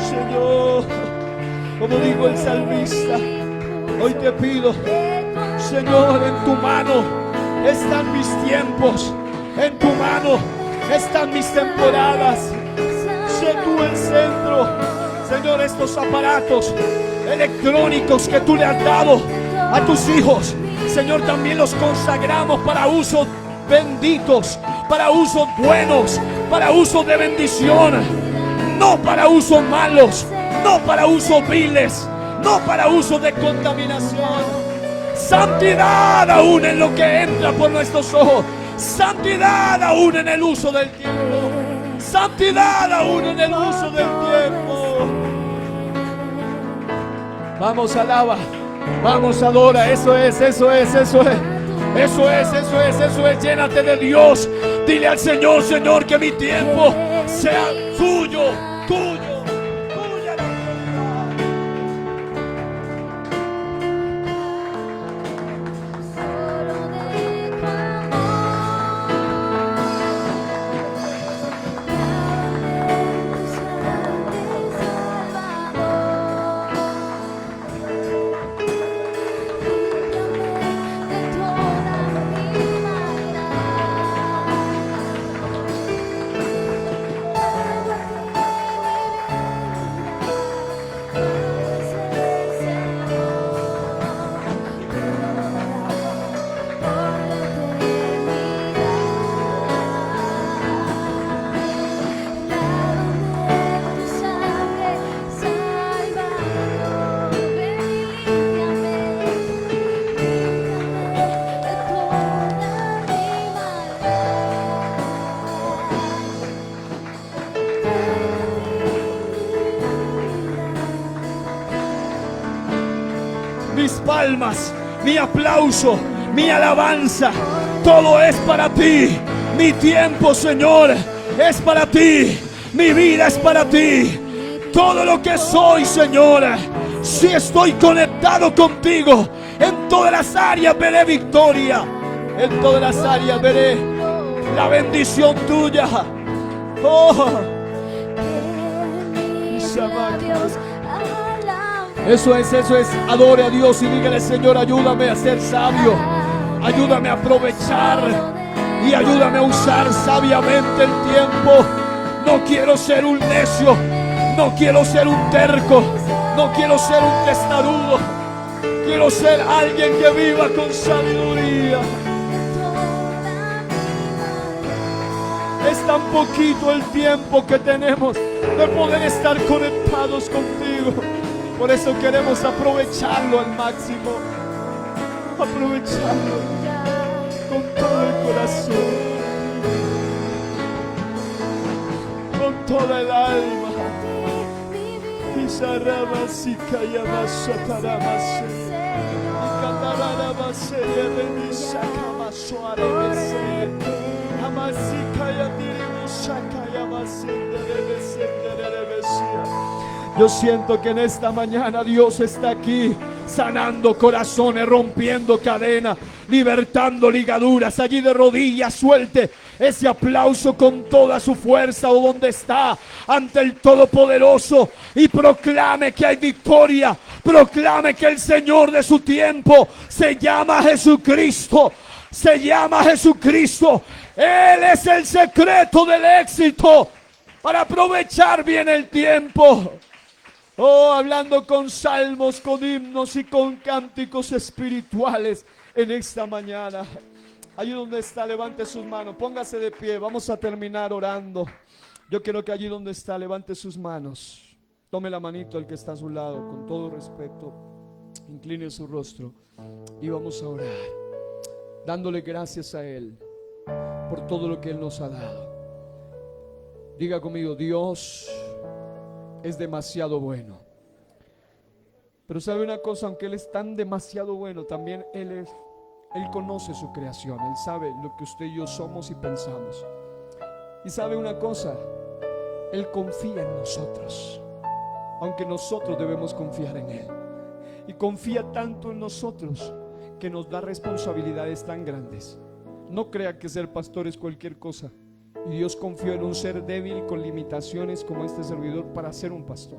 Señor, como dijo el salmista, hoy te pido, Señor, en tu mano están mis tiempos, en tu mano están mis temporadas. Sé tú el centro, Señor. Estos aparatos electrónicos que tú le has dado a tus hijos, Señor, también los consagramos para uso benditos, para usos buenos, para usos de bendición, no para usos malos, no para usos viles, no para usos de contaminación. Santidad aún en lo que entra por nuestros ojos, santidad aún en el uso del tiempo, santidad aún en el uso del tiempo. Vamos, alaba, vamos, adora. Eso es. Llénate de Dios. Dile al Señor: Señor, que mi tiempo sea tuyo, tuya la mis palmas, mi aplauso, mi alabanza, todo es para ti. Mi tiempo, Señor, es para ti. Mi vida es para ti. Todo lo que soy, Señor, si estoy conectado contigo, en todas las áreas veré victoria. En todas las áreas veré la bendición tuya. Oh, eso es, adore a Dios y dígale: Señor, ayúdame a ser sabio, ayúdame a aprovechar y ayúdame a usar sabiamente el tiempo. No quiero ser un necio, no quiero ser un terco, no quiero ser un testarudo, quiero ser alguien que viva con sabiduría. Es tan poquito el tiempo que tenemos de poder estar conectados contigo. Por eso queremos aprovecharlo al máximo. Aprovecharlo con todo el corazón, con toda el alma. Yo siento que en esta mañana Dios está aquí, sanando corazones, rompiendo cadenas, libertando ligaduras. Allí de rodillas suelte ese aplauso con toda su fuerza, o donde está, ante el Todopoderoso, y proclame que hay victoria. Proclame que el Señor de su tiempo se llama Jesucristo. Se llama Jesucristo. Él es el secreto del éxito para aprovechar bien el tiempo. Oh, hablando con salmos, con himnos y con cánticos espirituales en esta mañana. Allí donde está, levante sus manos, póngase de pie, vamos a terminar orando. Yo quiero que allí donde está, levante sus manos. Tome la manito al que está a su lado, con todo respeto, incline su rostro y vamos a orar, dándole gracias a Él por todo lo que Él nos ha dado. Diga conmigo: Dios es demasiado bueno. Pero sabe una cosa, aunque Él es tan demasiado bueno, también Él conoce su creación. Él sabe lo que usted y yo somos y pensamos. Y sabe una cosa, Él confía en nosotros, aunque nosotros debemos confiar en Él. Y confía tanto en nosotros que nos da responsabilidades tan grandes. No crea que ser pastor es cualquier cosa. Y Dios confió en un ser débil con limitaciones como este servidor para ser un pastor.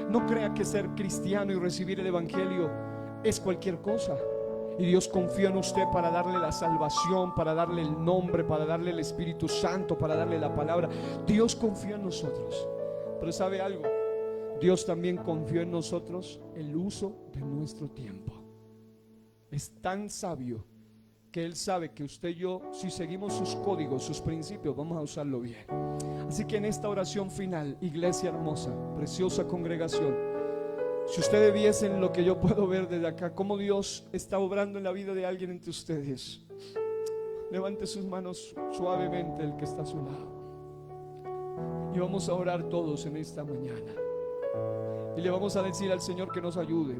No crea que ser cristiano y recibir el evangelio es cualquier cosa. Y Dios confió en usted para darle la salvación, para darle el nombre, para darle el Espíritu Santo, para darle la palabra. Dios confió en nosotros. Pero ¿sabe algo? Dios también confió en nosotros el uso de nuestro tiempo. Es tan sabio que Él sabe que usted y yo, si seguimos sus códigos, sus principios, vamos a usarlo bien. Así que en esta oración final, iglesia hermosa, preciosa congregación, si ustedes viesen lo que yo puedo ver desde acá, cómo Dios está obrando en la vida de alguien entre ustedes, levante sus manos suavemente el que está a su lado. Y vamos a orar todos en esta mañana. Y le vamos a decir al Señor que nos ayude.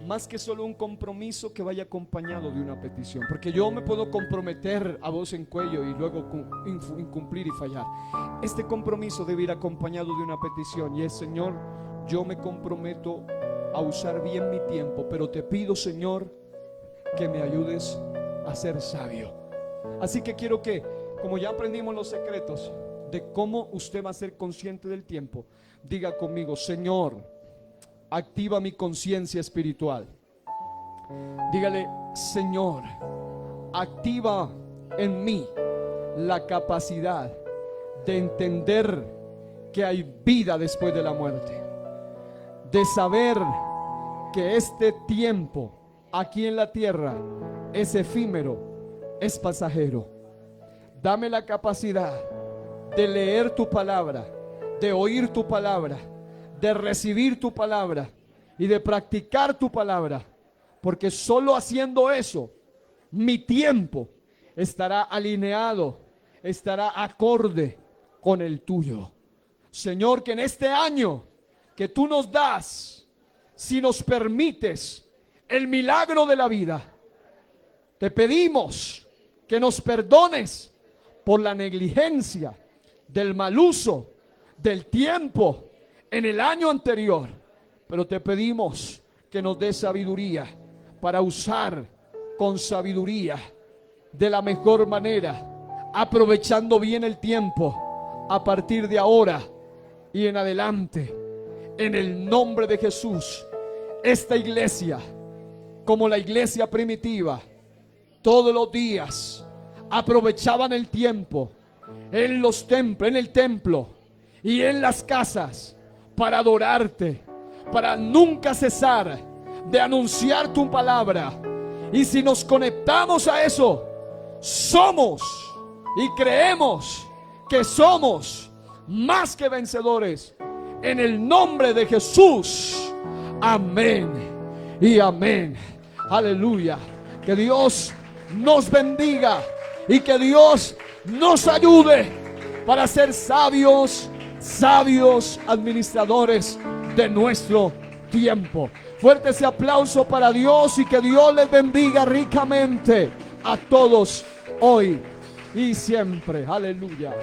Más que solo un compromiso, que vaya acompañado de una petición. Porque yo me puedo comprometer a voz en cuello y luego incumplir y fallar. Este compromiso debe ir acompañado de una petición. Y es: Señor, yo me comprometo a usar bien mi tiempo, pero te pido, Señor, que me ayudes a ser sabio. Así que quiero que, como ya aprendimos los secretos de cómo usted va a ser consciente del tiempo, diga conmigo: Señor, activa mi conciencia espiritual. Dígale: Señor, activa en mí la capacidad de entender que hay vida después de la muerte, de saber que este tiempo aquí en la tierra es efímero, es pasajero. Dame la capacidad de leer tu palabra, de oír tu palabra, de recibir tu palabra y de practicar tu palabra, porque solo haciendo eso mi tiempo estará alineado, estará acorde con el tuyo. Señor, que en este año que tú nos das, si nos permites el milagro de la vida, te pedimos que nos perdones por la negligencia del mal uso del tiempo en el año anterior, pero te pedimos que nos des sabiduría para usar con sabiduría, de la mejor manera, aprovechando bien el tiempo a partir de ahora y en adelante. En el nombre de Jesús, esta iglesia, como la iglesia primitiva, todos los días aprovechaban el tiempo en los templos, en el templo y en las casas, para adorarte, para nunca cesar de anunciar tu palabra. Y si nos conectamos a eso, somos y creemos que somos más que vencedores en el nombre de Jesús. Amén y amén. Aleluya. Que Dios nos bendiga y que Dios nos ayude para ser sabios administradores de nuestro tiempo. Fuerte ese aplauso para Dios y que Dios les bendiga ricamente a todos hoy y siempre. Aleluya.